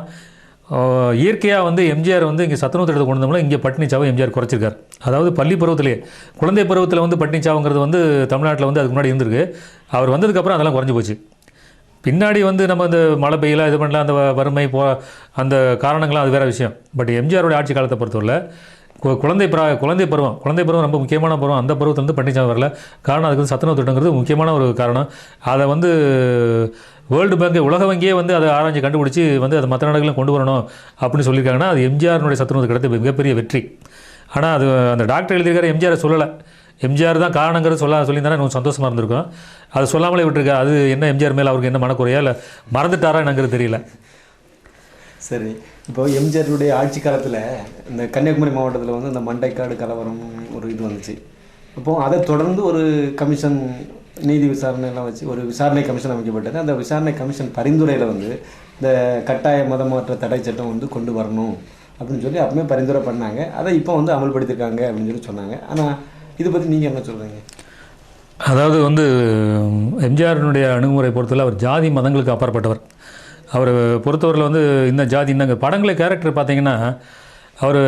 இயற்கையாக வந்து எம்ஜிஆர் வந்து இங்கே சத்துணவு திட்டத்தை கொண்டு வந்தோம்னா இங்கே பட்டினிச்சாவை எம்ஜிஆர் குறைச்சிருக்கார். அதாவது பள்ளி பருவத்திலேயே, குழந்தை பருவத்தில் வந்து பட்டினிச்சாவுங்கிறது வந்து தமிழ்நாட்டில் வந்து அதுக்கு முன்னாடி இருந்திருக்கு. அவர் வந்ததுக்கப்புறம் அதெல்லாம் குறைஞ்சி போச்சு. பின்னாடி வந்து நம்ம இந்த மழை பெய்யலாம், இது பண்ணலாம், அந்த வறுமை அந்த காரணங்கள்லாம் அது வேறு விஷயம். பட் எம்ஜிஆருடைய ஆட்சி காலத்தை பொறுத்தவரை குழந்தை பருவம் ரொம்ப முக்கியமான பருவம். அந்த பருவத்திலேருந்து பட்டினிச்சாவு வரல. காரணம் அதுக்கு வந்து சத்துணவு திட்டங்கிறது முக்கியமான ஒரு காரணம். அதை வந்து வேர்ல்டு பேங்க், உலக வங்கியே வந்து அதை ஆராய்ச்சி கண்டுபிடிச்சி வந்து அதை மற்ற நாடுகளும் கொண்டு வரணும் அப்படின்னு சொல்லியிருக்காங்கன்னா அது எம்ஜிஆருடைய சத்துணவு கிடைத்த மிகப்பெரிய வெற்றி. ஆனால் அது அந்த டாக்டர் எழுதியிருக்காரு, எம்ஜிஆரை சொல்லலை. எம்ஜிஆர் தான் காரணங்கிறது சொல்லியிருந்தானே இன்னும் சந்தோஷமாக இருந்திருக்கும். அது சொல்லாமலே விட்டுருக்கா. அது என்ன எம்ஜிஆர் மேலே அவருக்கு என்ன மனக்குறையா இல்லை மறந்துட்டாரா என்னங்கிறது தெரியல. சரி, இப்போ எம்ஜிஆருடைய ஆட்சி காலத்தில் இந்த கன்னியாகுமரி மாவட்டத்தில் வந்து இந்த மண்டைக்காடு கலவரம் ஒரு இது வந்துச்சு. அப்போது அதை தொடர்ந்து ஒரு கமிஷன், நீதி விசாரணையெல்லாம் வச்சு ஒரு விசாரணை கமிஷன் அமைக்கப்பட்டது. அந்த விசாரணை கமிஷன் பரிந்துரையில் வந்து இந்த கட்டாய மதமாற்ற தடை சட்டம் வந்து கொண்டு வரணும் அப்படின்னு சொல்லி அப்பவுமே பரிந்துரை பண்ணாங்க. அதை இப்போ வந்து அமல்படுத்தியிருக்காங்க அப்படின்னு சொல்லி சொன்னாங்க. ஆனால் இதை பற்றி நீங்கள் என்ன சொல்கிறீங்க? அதாவது வந்து எம்ஜிஆரினுடைய அணுகுமுறை பொறுத்தவரை அவர் ஜாதி மதங்களுக்கு அப்பாற்பட்டவர். அவர் பொறுத்தவரையில் வந்து இந்த ஜாதி இன்னங்க படங்களை கேரக்டர் பார்த்தீங்கன்னா அவர்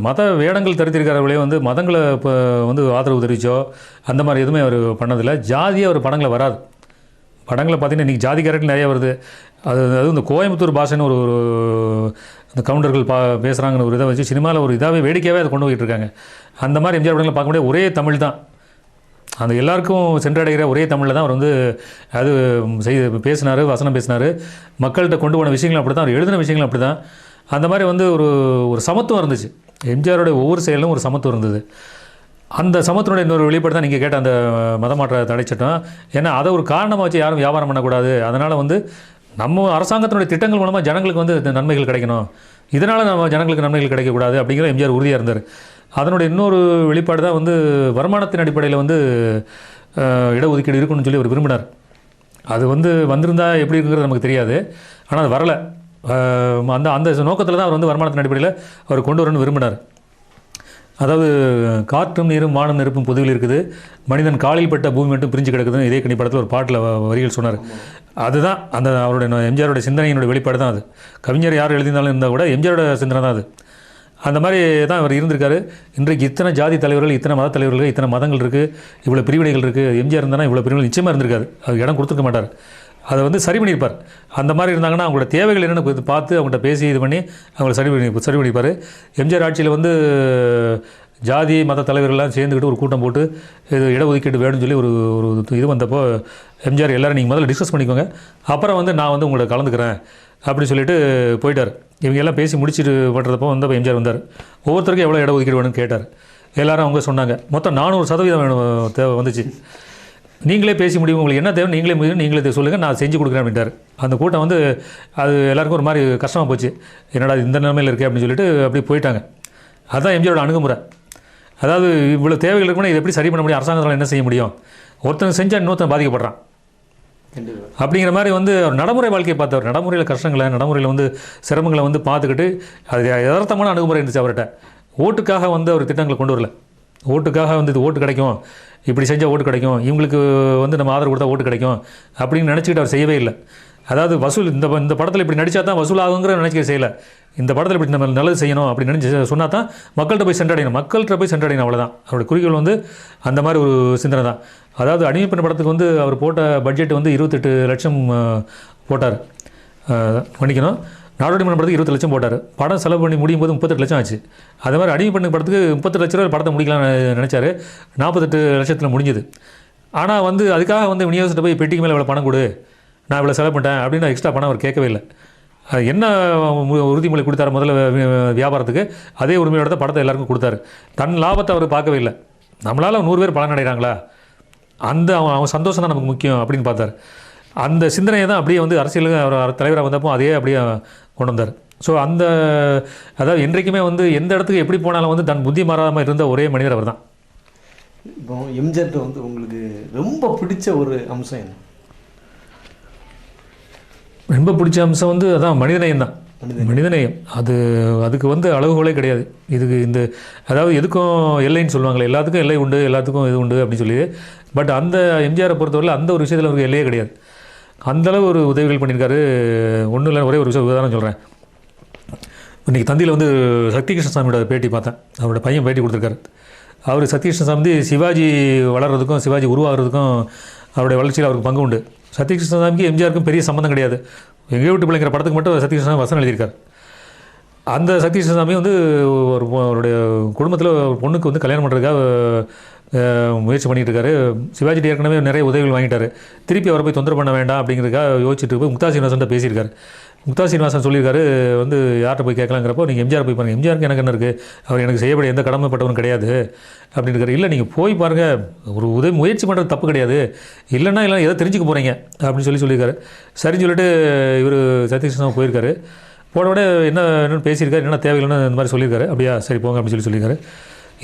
மத வேடங்கள் தரித்திருக்கிறவர்களே வந்து மதங்களை இப்போ வந்து ஆதரவு தெரிவிச்சோ அந்த மாதிரி எதுவுமே அவர் பண்ணதில்லை. ஜாதியே அவர் படங்களை வராது. படங்களை பார்த்தீங்கன்னா இன்றைக்கி ஜாதி கேரக்டர் நிறைய வருது. அதுவும் இந்த கோயம்புத்தூர் பாஷைன்னு ஒரு இந்த கவுண்டர்கள் பேசுகிறாங்கன்னு ஒரு இதை வச்சு சினிமாவில் ஒரு இதாகவே வேடிக்கையாகவே அதை கொண்டு போயிட்டு இருக்காங்க. அந்த மாதிரி எம்ஜிஆர் படங்களை பார்க்க முடியாது. ஒரே தமிழ் தான், அந்த எல்லாருக்கும் சென்றடைகிற ஒரே தமிழில் தான் அவர் வந்து அது பேசினார், வசனம் பேசினார். மக்கள்கிட்ட கொண்டு போன விஷயங்களும் அப்படி தான், அவர் எழுதின விஷயங்களும் அப்படி தான். அந்த மாதிரி வந்து ஒரு சமத்துவம் இருந்துச்சு. எம்ஜிஆருடைய ஒவ்வொரு செயலும் ஒரு சமத்துவம் இருந்தது. அந்த சமத்துவனுடைய இன்னொரு வெளிப்பாடு தான் நீங்கள் கேட்ட அந்த மதமாற்ற தடை சட்டம். ஏன்னா அதை ஒரு காரணமாக வச்சு யாரும் வியாபாரம் பண்ணக்கூடாது. அதனால் வந்து நம்ம அரசாங்கத்தினுடைய திட்டங்கள் மூலமாக ஜனங்களுக்கு வந்து நன்மைகள் கிடைக்கணும், இதனால் நம்ம ஜனங்களுக்கு நன்மைகள் கிடைக்கக்கூடாது அப்படிங்கிற எம்ஜிஆர் உறுதியாக இருந்தார். அதனுடைய இன்னொரு வெளிப்பாடு தான் வந்து வருமானத்தின் அடிப்படையில் வந்து இடஒதுக்கீடு இருக்குன்னு சொல்லி அவர் விரும்பினார். அது வந்து வந்திருந்தால் எப்படி இருக்குங்கிறது நமக்கு தெரியாது. ஆனால் அது வரலை. அந்த அந்த நோக்கத்தில் தான் அவர் வந்து வருமானத்தின் அடிப்படையில் அவர் கொண்டு வரணும்னு விரும்பினார். அதாவது காற்றும் நீரும் வானம் நெருப்பும் பொதுவில் இருக்குது, மனிதன் காலில் பட்ட பூமி மட்டும் பிரிஞ்சு கிடக்குதுன்னு இதே கனி படத்தில் ஒரு பாட்டில் வரிகள் சொன்னார். அதுதான் அந்த அவருடைய எம்ஜிஆருடைய சிந்தனையினுடைய வெளிப்பாடு தான் அது. கவிஞர் யார் எழுதினாலும் இருந்தால் கூட எம்ஜிஆரோட சிந்தனை தான் அது. அந்த மாதிரி தான் அவர் இருந்திருக்காரு. இன்றைக்கு இத்தனை ஜாதி தலைவர்கள், இத்தனை மத தலைவர்கள், இத்தனை மதங்கள் இருக்குது, இவ்வளோ பிரிவினைகள் இருக்குது. எம்ஜிஆர் இருந்தால் இவ்வளோ பிரிவினை நிச்சயமாக இருந்திருக்காரு. அது இடம் கொடுத்துருக்க மாட்டார். அதை வந்து சரி பண்ணியிருப்பார். அந்த மாதிரி இருந்தாங்கன்னா அவங்களோட தேவைகள் என்னென்னு பார்த்து அவங்கள்ட்ட பேசி இது பண்ணி அவங்கள சரி பண்ணியிருப்பார். எம்ஜிஆர் ஆட்சியில் வந்து ஜாதி மத தலைவர்கள்லாம் சேர்ந்துக்கிட்டு ஒரு கூட்டம் போட்டு இது இடஒதுக்கீடு வேணும்னு சொல்லி ஒரு இது வந்தப்போ எம்ஜிஆர் எல்லோரும் நீங்கள் முதல்ல டிஸ்கஸ் பண்ணிக்கோங்க, அப்புறம் வந்து நான் வந்து உங்களை கலந்துக்கிறேன் அப்படின்னு சொல்லிட்டு போயிட்டார். இவங்க எல்லாம் பேசி முடிச்சுட்டு பண்ணுறப்போ வந்தப்போ எம்ஜிஆர் வந்தார். ஒவ்வொருத்தருக்கும் எவ்வளோ இடஒதுக்கீடு வேணும்னு கேட்டார். எல்லோரும் அவங்க சொன்னாங்க. மொத்தம் 400% வேணும் தேவை வந்துச்சு. நீங்களே பேசி முடியும், உங்களுக்கு என்ன தேவை நீங்களே முடியும், நீங்களே சொல்லுங்கள், நான் செஞ்சு கொடுக்குறேன் அப்படின்ட்டார். அந்த கூட்டம் வந்து அது எல்லாருக்கும் ஒரு மாதிரி கஷ்டமாக போச்சு. என்னடா இந்த நிலைமையில் இருக்கே அப்படின்னு சொல்லிட்டு அப்படி போயிட்டாங்க. அதுதான் எம்ஜிஆரோட அணுகுமுறை. அதாவது இவ்வளோ தேவைகள் இருக்குன்னா இதை எப்படி சரி பண்ண முடியும், அரசாங்கத்தால் என்ன செய்ய முடியும், ஒருத்தன் செஞ்சால் இன்னொருத்தன் பாதிக்கப்படுறான் அப்படிங்கிற மாதிரி வந்து அவர் நடைமுறை வாழ்க்கையை பார்த்தவர். நடைமுறையில் கஷ்டங்களை, நடைமுறையில் வந்து சிரமங்களை வந்து பார்த்துக்கிட்டு அது யதார்த்தமான அணுகுமுறை இருந்துச்சு அவர்கிட்ட. ஓட்டுக்காக வந்து அவர் திட்டங்களை கொண்டு வரல. ஓட்டுக்காக வந்து இது ஓட்டு கிடைக்கும், இப்படி செஞ்சால் ஓட்டு கிடைக்கும், இவங்களுக்கு வந்து நம்ம ஆதரவு கொடுத்தா ஓட்டு கிடைக்கும் அப்படின்னு நினச்சிக்கிட்டு அவர் செய்யவே இல்லை. அதாவது வசூல் இந்த படத்தில் இப்படி நடித்தா தான் வசூல் ஆகுங்கிற நினச்சிக்க செய்யலை. இந்த படத்தில் இப்படி நம்ம நல்லது செய்யணும் அப்படின்னு நினச்சி சொன்னால் தான் மக்கள்கிட்ட போய் சென்றடையணும், மக்கள்கிட்ட போய் சென்றடையணும், அவ்வளோதான் அவருடைய குறிக்கோள். வந்து அந்த மாதிரி ஒரு சிந்தனை தான். அதாவது அடிமைப்பெண் படத்துக்கு வந்து அவர் போட்ட பட்ஜெட் வந்து 28 லட்சம் போட்டார். மன்னிக்கணும், நாடோடி மன்னன் படத்துக்கு 20 லட்சம் போட்டார். படம் செலவு பண்ணி முடியும் போது 38 லட்சம் ஆச்சு. அதே மாதிரி அடிமைப்பெண் படத்துக்கு 38 லட்ச ரூபா படத்தை முடிக்கலாம்னு நினச்சார். 48 லட்சத்தில் முடிஞ்சுது. ஆனால் வந்து அதுக்காக வந்து விநியோகத்தை போய் பெட்டிக்கு மேலே இவ்வளோ பணம் கொடு, நான் இவ்வளோ செலவு பண்ணிட்டேன் அப்படின்னு எக்ஸ்ட்ரா பணம் அவர் கேட்கவே இல்லை. என்ன உறுதிமொழி கொடுத்தாரு முதல்ல வியாபாரத்துக்கு, அதே உரிமையோட தான் படத்தை எல்லாருக்கும் கொடுத்தாரு. தன் லாபத்தை அவர் பார்க்கவே இல்லை. நம்மளால் 100 பேர் பலன் அடைகிறாங்களா, அந்த அவன் சந்தோஷம் தான் நமக்கு முக்கியம் அப்படின்னு பார்த்தார். அந்த சிந்தனையை தான் அப்படியே வந்து அரசியலுக்கு அவர் தலைவராக வந்தப்போ அதே அப்படியே கொண்டு வந்தார். ஸோ அந்த அதாவது என்றைக்குமே வந்து எந்த இடத்துக்கு எப்படி போனாலும் வந்து தன் புத்தி மாறாமல் இருந்த ஒரே மனிதர் அவர் தான். இப்போ எம்ஜிஆர்ட்ட வந்து உங்களுக்கு ரொம்ப பிடிச்ச ஒரு அம்சம் என்ன? ரொம்ப பிடிச்ச அம்சம் வந்து அதான் மனிதநேயம் தான். மனிதநேயம் அதுக்கு வந்து அளவுகோலே கிடையாது. இதுக்கு அதாவது எதுக்கும் எல்லைன்னு சொல்லுவாங்களே, எல்லாத்துக்கும் எல்லை உண்டு, எல்லாத்துக்கும் இது உண்டு அப்படின்னு சொல்லி. பட் அந்த எம்ஜிஆரை பொறுத்தவரையில் அந்த ஒரு விஷயத்தில் அவருக்கு எல்லையே கிடையாது. அந்தளவு ஒரு உதவிகள் பண்ணியிருக்காரு. ஒன்றும் இல்லை, ஒரே ஒரு விஷயம் உதாரணம் சொல்கிறேன். இன்றைக்கி தந்தியில் வந்து சக்தி கிருஷ்ணசாமியோட பேட்டி பார்த்தேன். அவரோட பையன் பேட்டி கொடுத்துருக்காரு. அவர் சக்தி கிருஷ்ணசாமி வந்து சிவாஜி வளர்கிறதுக்கும் சிவாஜி உருவாகிறதுக்கும் அவருடைய வளர்ச்சியில் அவருக்கு பங்கு உண்டு. சத்ய கிருஷ்ணசாமிக்கு எம்ஜிஆருக்கும் பெரிய சம்மந்தம் கிடையாது. எங்கள் வீட்டு பிள்ளைங்கிற படத்துக்கு மட்டும் சத்ய கிருஷ்ணசாமி வசனம் எழுதியிருக்கார். அந்த சத்ய கிருஷ்ணசாமி வந்து அவருடைய குடும்பத்தில் ஒரு பொண்ணுக்கு வந்து கல்யாணம் பண்ணுறதுக்காக முயற்சி பண்ணிகிட்டு இருக்காரு. சிவாஜி ஏற்கனவே நிறைய உதவிகள் வாங்கிட்டார். திருப்பி அவரை போய் தொந்தரவு பண்ண வேண்டாம் அப்படிங்கிறதுக்காக யோசிச்சுட்டு போய் முக்தா சீனிவாசன்ட்ட பேசியிருக்காரு. முக்தா சீனிவாசன் சொல்லியிருக்காரு வந்து யார்கிட்ட போய் கேட்கலாங்கிறப்போ நீங்கள் எம்ஜிஆர் போய் பாருங்கள், எம்ஜிஆருக்கு எனக்கு என்ன இருக்குது, அவர் எனக்கு செய்யப்பட எந்த கடமைப்பட்டவரும் கிடையாது அப்படின்னு இருக்காரு. இல்லை நீங்கள் போய் பாருங்கள், ஒரு உதவி முயற்சி பண்ணுறது தப்பு கிடையாது, இல்லைன்னா எதை தெரிஞ்சுக்க போகிறீங்க அப்படின்னு சொல்லியிருக்காரு. சரின்னு சொல்லிட்டு இவர் சத்யகிருஷ்ணன் போயிருக்காரு. போன உடனே என்னென்னு பேசியிருக்காரு, என்ன தேவையில்லைன்னு இந்த மாதிரி சொல்லியிருக்காரு. அப்படியா சரி போங்க அப்படின்னு சொல்லியிருக்காரு.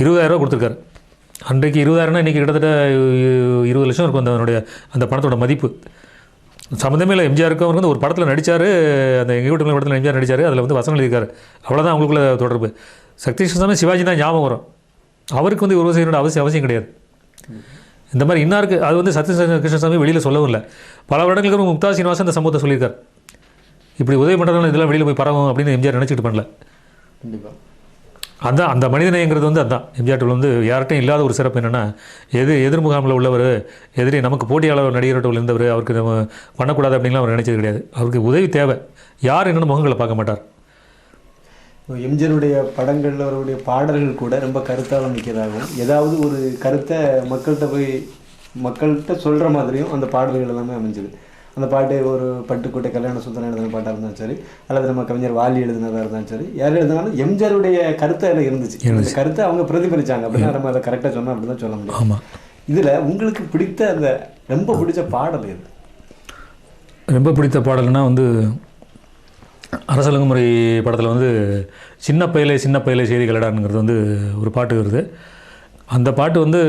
20,000 ரூபா கொடுத்துருக்காரு. அன்றைக்கு 20,000னா இன்றைக்கி கிட்டத்தட்ட 20 லட்சம் இருக்கும் அந்த பணத்தோட மதிப்பு. சம்மந்தமே இல்லை. எம்ஜிஆருக்கு அவர் வந்து ஒரு படத்தில் நடித்தார். அந்த எங்கள் வீட்டு படத்தில் எம்ஜிஆர் நடித்தார். அதில் வந்து வசனம் எழுதியிருக்காரு. அவ்வளோதான் அவங்களுக்குள்ள தொடர்பு. சக்தி கிருஷ்ணசாமி சிவாஜி தான் ஞாபகம் வரும். அவருக்கு வந்து ஒரு செய்யணுன்ற அவசியம் கிடையாது. இந்த மாதிரி இன்னாருக்கு அது வந்து சத்ய கிருஷ்ணசாமி வெளியில் சொல்லவும் இல்லை. பல வருடங்களுக்கு அப்புறம் முக்தா சீனிவாசன் அந்த சம்பவத்தை சொல்லியிருக்கார். இப்படி உதவி பண்ணுறவங்க இதெல்லாம் வெளியில் போய் பரவும் அப்படின்னு எம்ஜிஆர் நினச்சிட்டு பண்ணல. கண்டிப்பாக அதுதான் அந்த மனிதநேயங்கிறது வந்து அதுதான் எம்ஜிஆர் வந்து யார்கிட்டையும் இல்லாத ஒரு சிறப்பு என்னென்னா, எதிர்முகாமில் உள்ளவர், எதிரி நமக்கு போட்டியாளர் நடிகர்கிட்ட இருந்தவர், அவருக்கு நம்ம பண்ணக்கூடாது அப்படின்லாம் அவர் நினச்சது கிடையாது. அவருக்கு உதவி தேவை. யார் என்னென்ன முகங்களை பார்க்க மாட்டார். எம்ஜிஆருடைய படங்களில் அவருடைய பாடல்கள் கூட ரொம்ப கருத்தால் மிக்கதாகவும், ஏதாவது ஒரு கருத்தை மக்கள்கிட்ட சொல்கிற மாதிரியும் அந்த பாடல்கள் எல்லாமே அமைஞ்சுது. அந்த பாட்டு ஒரு பட்டுக்கோட்டை கல்யாண சுந்தரம் எழுதின பாட்டாக இருந்தாலும் சரி, அல்லது நம்ம கவிஞர் வாலி எழுதினதாக இருந்தாலும் சரி, யார் எழுதினாலும் எம்ஜிஆருடைய கருத்தை அதில் இருந்துச்சு. அந்த கருத்தை அவங்க பிரதிபலித்தாங்க அப்படின்னா நம்ம அதை கரெக்டாக சொன்னோம் அப்படின்னு தான் சொல்ல முடியும். ஆமாம். இதில் உங்களுக்கு பிடித்த அந்த ரொம்ப பிடிச்ச பாடல் எது? ரொம்ப பிடித்த பாடல்னா வந்து அரசலங்குமுறை படத்தில் வந்து சின்ன பயிலை செய்தி கலடாங்கிறது வந்து ஒரு பாட்டு வருது. அந்த பாட்டு வந்து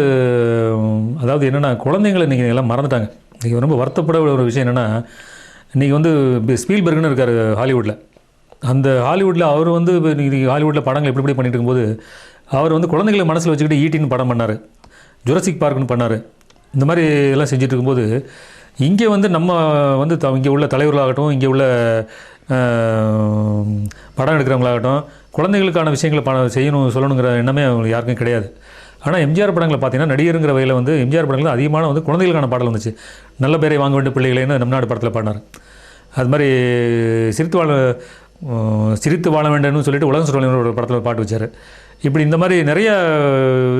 அதாவது என்னென்னா, குழந்தைங்களை இன்றைக்கி எல்லாம் மறந்துட்டாங்க. இன்றைக்கி ரொம்ப வருத்தப்பட ஒரு விஷயம் என்னென்னா, இன்றைக்கி வந்து ஸ்பீல்பர்க்னு இருக்கார் ஹாலிவுட்டில். அந்த ஹாலிவுட்டில் அவர் வந்து இன்றைக்கி ஹாலிவுட்டில் படங்கள் எப்படி பண்ணிட்டு இருக்கும்போது, அவர் வந்து குழந்தைகளை மனசில் வச்சுக்கிட்டு ஈட்டின்னு படம் பண்ணார், ஜுராசிக் பார்க்குன்னு பண்ணார். இந்த மாதிரி எல்லாம் செஞ்சுட்டு இருக்கும்போது, இங்கே வந்து நம்ம வந்து இங்கே உள்ள தலைவர்களாகட்டும், இங்கே உள்ள படம் எடுக்கிறவங்களாகட்டும், குழந்தைகளுக்கான விஷயங்களை செய்யணும் சொல்லணுங்கிற எண்ணமே அவங்களுக்கு யாருக்கும் கிடையாது. ஆனால் எம்ஜிஆர் படங்களை பார்த்தீங்கன்னா, நடிகருங்கிற வகையில் வந்து எம்ஜிஆர் படங்கள் அதிகமான வந்து குழந்தைகளுக்கான பாடல் வந்துச்சு. நல்ல பேரை வாங்க வேண்டிய பிள்ளைகளேன்னு நம் நாடு படத்தில் பாடினார். அது மாதிரி சிரித்து வாழ வேண்டும்னு சொல்லிட்டு உலகம் சொல்ல ஒரு படத்தில் பாட்டு வச்சார். இப்படி இந்த மாதிரி நிறைய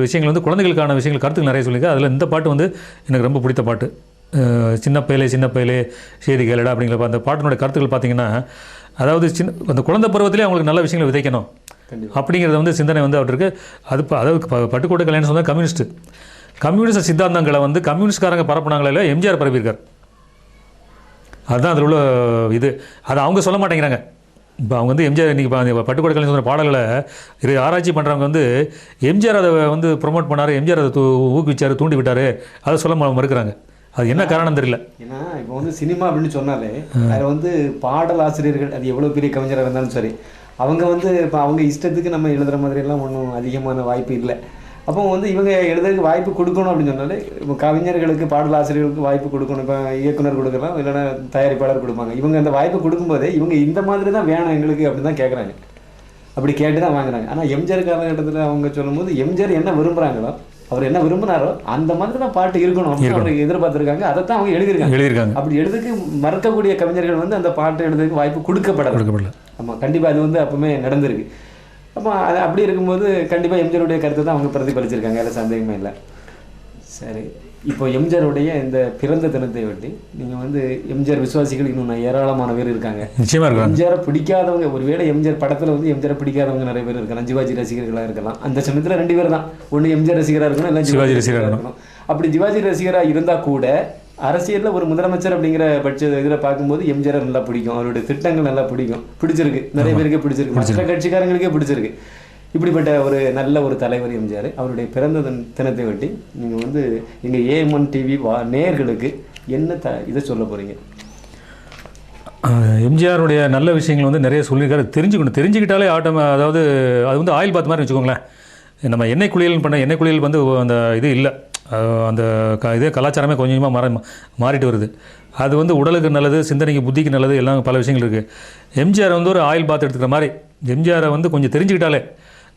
விஷயங்கள் வந்து குழந்தைகளுக்கான விஷயங்கள் கருத்துக்கள் நிறைய சொல்லியிருக்காரு. அதில் இந்த பாட்டு வந்து எனக்கு ரொம்ப பிடித்த பாட்டு. சின்ன பயிலே செய்தி கேளடா அப்படிங்கிற அந்த பாட்டினுடைய கருத்துக்கள் பார்த்திங்கன்னா, அதாவது அந்த குழந்தை பருவத்திலே அவங்களுக்கு நல்ல விஷயங்களை விதைக்கணும் அப்படிங்கிறத வந்து சிந்தனை வந்து அவருக்கு. அதாவது பட்டுக்கோட்டை கல்யாணம் சொன்னால் கம்யூனிஸ்ட் சித்தாந்தங்களை வந்து கம்யூனிஸ்ட்காரங்க பரப்புனாங்களே இல்லை, எம்ஜிஆர் பரப்பியிருக்கார். அதுதான் அதில் உள்ள இது. அதை அவங்க சொல்ல மாட்டேங்கிறாங்க. இப்போ அவங்க வந்து எம்ஜிஆர் இன்றைக்கி பட்டுக்கோட்டை கல்யாணம் சொன்ன பாடல்களை ஆராய்ச்சி பண்ணுறவங்க வந்து எம்ஜிஆர் அதை வந்து ப்ரொமோட் பண்ணார், எம்ஜிஆர் அதை ஊக்குவிச்சார், தூண்டி விட்டார், அதை சொல்ல மறுக்கிறாங்க. அது என்ன காரணம் தெரியல. ஏன்னா இப்போ வந்து சினிமா அப்படின்னு சொன்னாலே அதில் வந்து பாடல் ஆசிரியர்கள், அது எவ்வளோ பெரிய கவிஞராக இருந்தாலும் சரி, அவங்க வந்து இப்போ அவங்க இஷ்டத்துக்கு நம்ம எழுதுகிற மாதிரியெல்லாம் ஒன்றும் அதிகமான வாய்ப்பு இல்லை. அப்போ வந்து இவங்க எழுதுறதுக்கு வாய்ப்பு கொடுக்கணும் அப்படின்னு சொன்னாலே, இப்போ கவிஞர்களுக்கு பாடல் ஆசிரியர்களுக்கு வாய்ப்பு கொடுக்கணும். இப்போ இயக்குனர் கொடுக்கலாம், இல்லைன்னா தயாரிப்பாளர் கொடுப்பாங்க. இவங்க அந்த வாய்ப்பு கொடுக்கும்போதே இவங்க இந்த மாதிரி தான் வேணும் எங்களுக்கு அப்படின்னு தான் கேட்குறாங்க. அப்படி கேட்டு தான் வாங்குறாங்க. ஆனால் எம்ஜிஆர் காலகட்டத்தில் அவங்க சொல்லும்போது எம்ஜிஆர் என்ன விரும்புகிறாங்களோ, அவர் என்ன விரும்பினாரோ அந்த மாதிரி தான் பாட்டு இருக்கணும் அப்படின்னு அவங்க எதிர்பார்த்துருக்காங்க. அதை தான் அவங்க எழுதியிருக்காங்க. அப்படி எழுதுக்கு மறக்கக்கூடிய கவிஞர்கள் வந்து அந்த பாட்டு எழுதுறதுக்கு வாய்ப்பு கொடுக்கப்படல. ஆமாம், கண்டிப்பாக அது வந்து அப்பவுமே நடந்திருக்கு. அப்போ அது அப்படி இருக்கும்போது கண்டிப்பாக எம்ஜிஆருடைய கருத்தை தான் அவங்க பிரதிபலிச்சிருக்காங்க, அதில் சந்தேகமே இல்லை. சரி, இப்போ எம்ஜிஆருடைய இந்த பிறந்த தினத்தை ஒட்டி நீங்கள் வந்து எம்ஜிஆர் விசுவாசிகள் இன்னும் ஏராளமான பேர் இருக்காங்க. நிச்சயமாக எம்ஜிஆரை பிடிக்காதவங்க, ஒருவேளை எம்ஜிஆர் படத்தில் வந்து எம்ஜிஆரை பிடிக்காதவங்க நிறைய பேர் இருக்கலாம். சிவாஜி ரசிகர்களாக இருக்கலாம். அந்த சமயத்தில் 2 பேர் தான், ஒன்று எம்ஜிஆர் ரசிகராக இருக்கணும், இல்லை சிவாஜி ரசிகராக இருக்கணும். அப்படி சிவாஜி ரசிகராக இருந்தால் கூட அரசியலில் ஒரு முதலமைச்சர் அப்படிங்கிற பட்ச இதில் பார்க்கும்போது எம்ஜிஆர் நல்லா பிடிக்கும், அவருடைய திட்டங்கள் நல்லா பிடிச்சிருக்கு, நிறைய பேருக்கே பிடிச்சிருக்கு, மற்ற கட்சிக்காரங்களுக்கே பிடிச்சிருக்கு. இப்படிப்பட்ட ஒரு நல்ல ஒரு தலைவர் எம்ஜிஆர். அவருடைய பிறந்த தினத்தை ஒட்டி நீங்கள் வந்து எங்கள் ஏஎம்என் டிவி நேயர்களுக்கு என்ன இதை சொல்ல போகிறீங்க? எம்ஜிஆருடைய நல்ல விஷயங்கள் வந்து நிறைய சொல்லியிருக்காரு. தெரிஞ்சுக்கிட்டாலே அதாவது அது வந்து ஆயில் பாத் மாதிரி வச்சுக்கோங்களேன். நம்ம எண்ணெய் குளியல் வந்து அந்த இது இல்லை, அந்த இதே கலாச்சாரமே கொஞ்சமாக மாறிட்டு வருது. அது வந்து உடலுக்கு நல்லது, சிந்தனைக்கு புத்திக்கு நல்லது, எல்லாம் பல விஷயங்கள் இருக்குது. எம்ஜிஆர் வந்து ஒரு ஆயில் பாத் எடுத்துக்கிற மாதிரி எம்ஜிஆரை வந்து கொஞ்சம் தெரிஞ்சுக்கிட்டாலே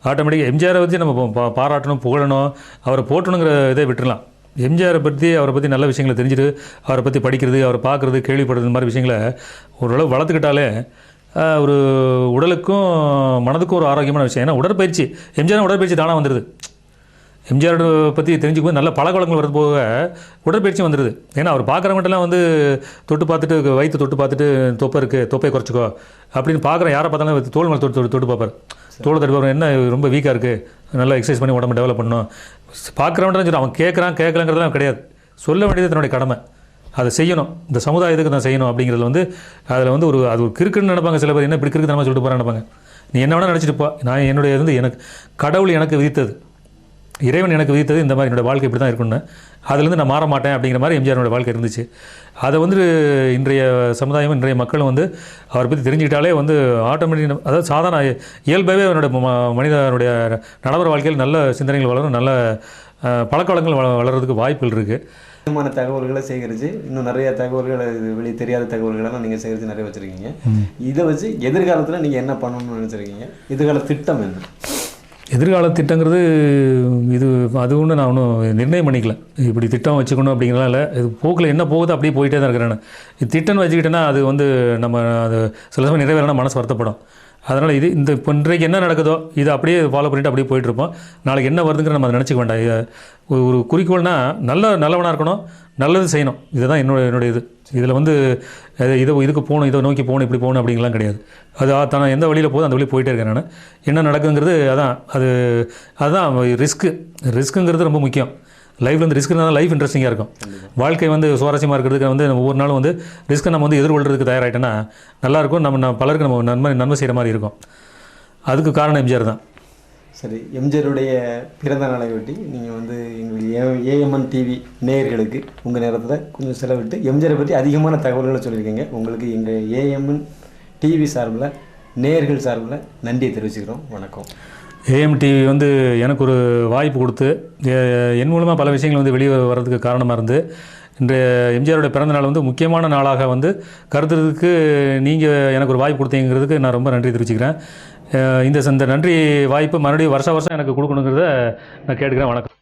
ஆட்டோமேட்டிக்காக எம்ஜிஆரை வச்சு நம்ம பாராட்டணும், புகழணும், அவரை போட்டணுங்கிற இதை விட்டுடலாம். எம்ஜிஆரை பற்றி, அவரை பற்றி நல்ல விஷயங்களை தெரிஞ்சுட்டு அவரை பற்றி படிக்கிறது, அவரை பார்க்குறது, கேள்விப்படுறது, இந்த மாதிரி விஷயங்களை ஓரளவு வளர்த்துக்கிட்டாலே ஒரு உடலுக்கும் மனதுக்கும் ஒரு ஆரோக்கியமான விஷயம். ஏன்னா உடற்பயிற்சி, உடற்பயிற்சி தானாக வந்துடுது. எம்ஜிஆரை பற்றி தெரிஞ்சுக்கும்போது நல்ல பழக்கவழக்கங்கள் வரது போக உடற்பயிற்சி வந்துடுது. ஏன்னா அவர் பார்க்குறவங்கட்டெல்லாம் வந்து தொட்டு பார்த்துட்டு, வயிற்று தொட்டு பார்த்துட்டு, தொப்பை குறைச்சிக்கோ அப்படின்னு பார்க்குறேன். யாரை பார்த்தாலும் தோல் மேலே தொட்டு பார்ப்பார், தோல் தடுப்பார். என்ன ரொம்ப வீக்காக இருக்குது, நல்லா எக்ஸசைஸ் பண்ணி உடம்பு டெவலப் பண்ணணும். பார்க்குறவன்ட்டு சொல்லி அவன் கேட்கலங்கிறதுலாம் கிடையாது. சொல்ல வேண்டியது தன்னுடைய கடமை, அதை செய்யணும், இந்த சமுதாயத்துக்கு நான் செய்யணும் அப்படிங்கிறது வந்து அதில் வந்து அது ஒரு கிறுக்குன்னு நினைப்பாங்க சில பேர். என்ன இப்படி கிறுக்கு நம்ம சொல்லிட்டு போகிறேன் நினைப்பாங்க. நீ என்ன வேணால் நினச்சிட்டுப்பா, நான் என்னுடைய வந்து எனக்கு கடவுள் எனக்கு விதித்தது, இறைவன் எனக்கு விதித்தது, இந்த மாதிரி என்னோடய வாழ்க்கை இப்படி தான் இருக்குன்னு, அதுலேருந்து நான் மாற மாட்டேன் அப்படிங்கிற மாதிரி எம்ஜிஆரோட வாழ்க்கை இருந்துச்சு. அதை வந்து இன்றைய சமுதாயம், இன்றைய மக்களும் வந்து அவரை பற்றி தெரிஞ்சுக்கிட்டாலே வந்து ஆட்டோமேட்டிக், அதாவது சாதாரண இயல்பாகவே அவனுடைய மனிதனுடைய நடைமுறை வாழ்க்கையில் நல்ல சிந்தனைகள் வளரும், நல்ல பழக்க வழக்கங்கள் வளர்கிறதுக்கு வாய்ப்புகள் இருக்குது. முக்கியமான தகவல்களை சேகரித்து இன்னும் நிறைய தகவல்களை வெளியே தெரியாத தகவல்களெல்லாம் நீங்கள் சேகரித்து நிறைய வச்சுருக்கீங்க. இதை வச்சு எதிர்காலத்தில் நீங்கள் என்ன பண்ணணும்னு நினச்சிருக்கீங்க? எதிர்கால திட்டம் என்ன? எதிர்கால திட்டங்கிறது இது அது ஒன்று நான் ஒன்றும் நிர்ணயம் பண்ணிக்கல. இப்படி திட்டம் வச்சுக்கணும் அப்படிங்கிறலாம் இல்லை. இது போக்கில் என்ன போகுது அப்படியே போயிட்டே தான் இருக்கிறேன். இது திட்டம்னு வச்சுக்கிட்டேன்னா அது வந்து நம்ம அது சில சமயம் நிறைவேறனா மனசு வருத்தப்படும். அதனால் இந்த இப்போ இன்றைக்கு என்ன நடக்குதோ இதை அப்படியே ஃபாலோ பண்ணிவிட்டு அப்படியே போயிட்டுருப்போம். நாளைக்கு என்ன வருதுங்கிற நம்ம அதை நினச்சிக்க வேண்டாம். ஒரு குறிக்கோள்னால் நல்லவனாக இருக்கணும், நல்லது செய்யணும். இதுதான் என்னுடைய இது. இதில் வந்து இதுக்கு போகணும், இதை நோக்கி போகணும், இப்படி போகணும் அப்படிங்கலாம் கிடையாது. தான் எந்த வழியில் போகுது அந்த வழியில் போயிட்டே இருக்கேன் நான். என்ன நடக்குங்கிறது அதுதான் ரிஸ்க்குங்கிறது ரொம்ப முக்கியம். லைஃப்பில் வந்து ரிஸ்க் இருந்தால் தான் லைஃப் இன்ட்ரெஸ்டிங்காக இருக்கும். வாழ்க்கை வந்து சுவாரஸ்யமாக இருக்கிறதுக்கு வந்து ஒவ்வொரு நாளும் வந்து ரிஸ்க்கை நம்ம வந்து எதிர்கொள்கிறதுக்கு தயாராகிட்டோன்னா நல்லாயிருக்கும். நம்ம பலருக்கு நம்ம நன்மை செய்கிற மாதிரி இருக்கும். அதுக்கு காரணம் எம்ஜிஆர் தான். சரி, எம்ஜிஆருடைய பிறந்த நாளை ஒட்டி நீங்கள் வந்து எங்களுடைய ஏஎம்என் டிவி நேயர்களுக்கு உங்கள் நேரத்தில் கொஞ்சம் செலவிட்டு எம்ஜிஆரை பற்றி அதிகமான தகவல்களை சொல்லியிருக்கீங்க. உங்களுக்கு எங்கள் ஏஎம்என் டிவி சார்பில் நேயர்கள் சார்பில் நன்றியை தெரிவிச்சுக்கிறோம். வணக்கம். ஏஎம் டிவி வந்து எனக்கு ஒரு வாய்ப்பு கொடுத்து என் மூலமாக பல விஷயங்கள் வந்து வெளியே வர்றதுக்கு காரணமாக இருந்து இன்றைய எம்ஜிஆருடைய பிறந்தநாள் வந்து முக்கியமான நாளாக வந்து கருதுறதுக்கு நீங்கள் எனக்கு ஒரு வாய்ப்பு கொடுத்தீங்கிறதுக்கு நான் ரொம்ப நன்றி தெரிவிச்சுக்கிறேன். இந்த நன்றி வாய்ப்பு மறுபடியும் வருஷம் எனக்கு கொடுக்கணுங்கிறத நான் கேட்டுக்கிறேன். வணக்கம்.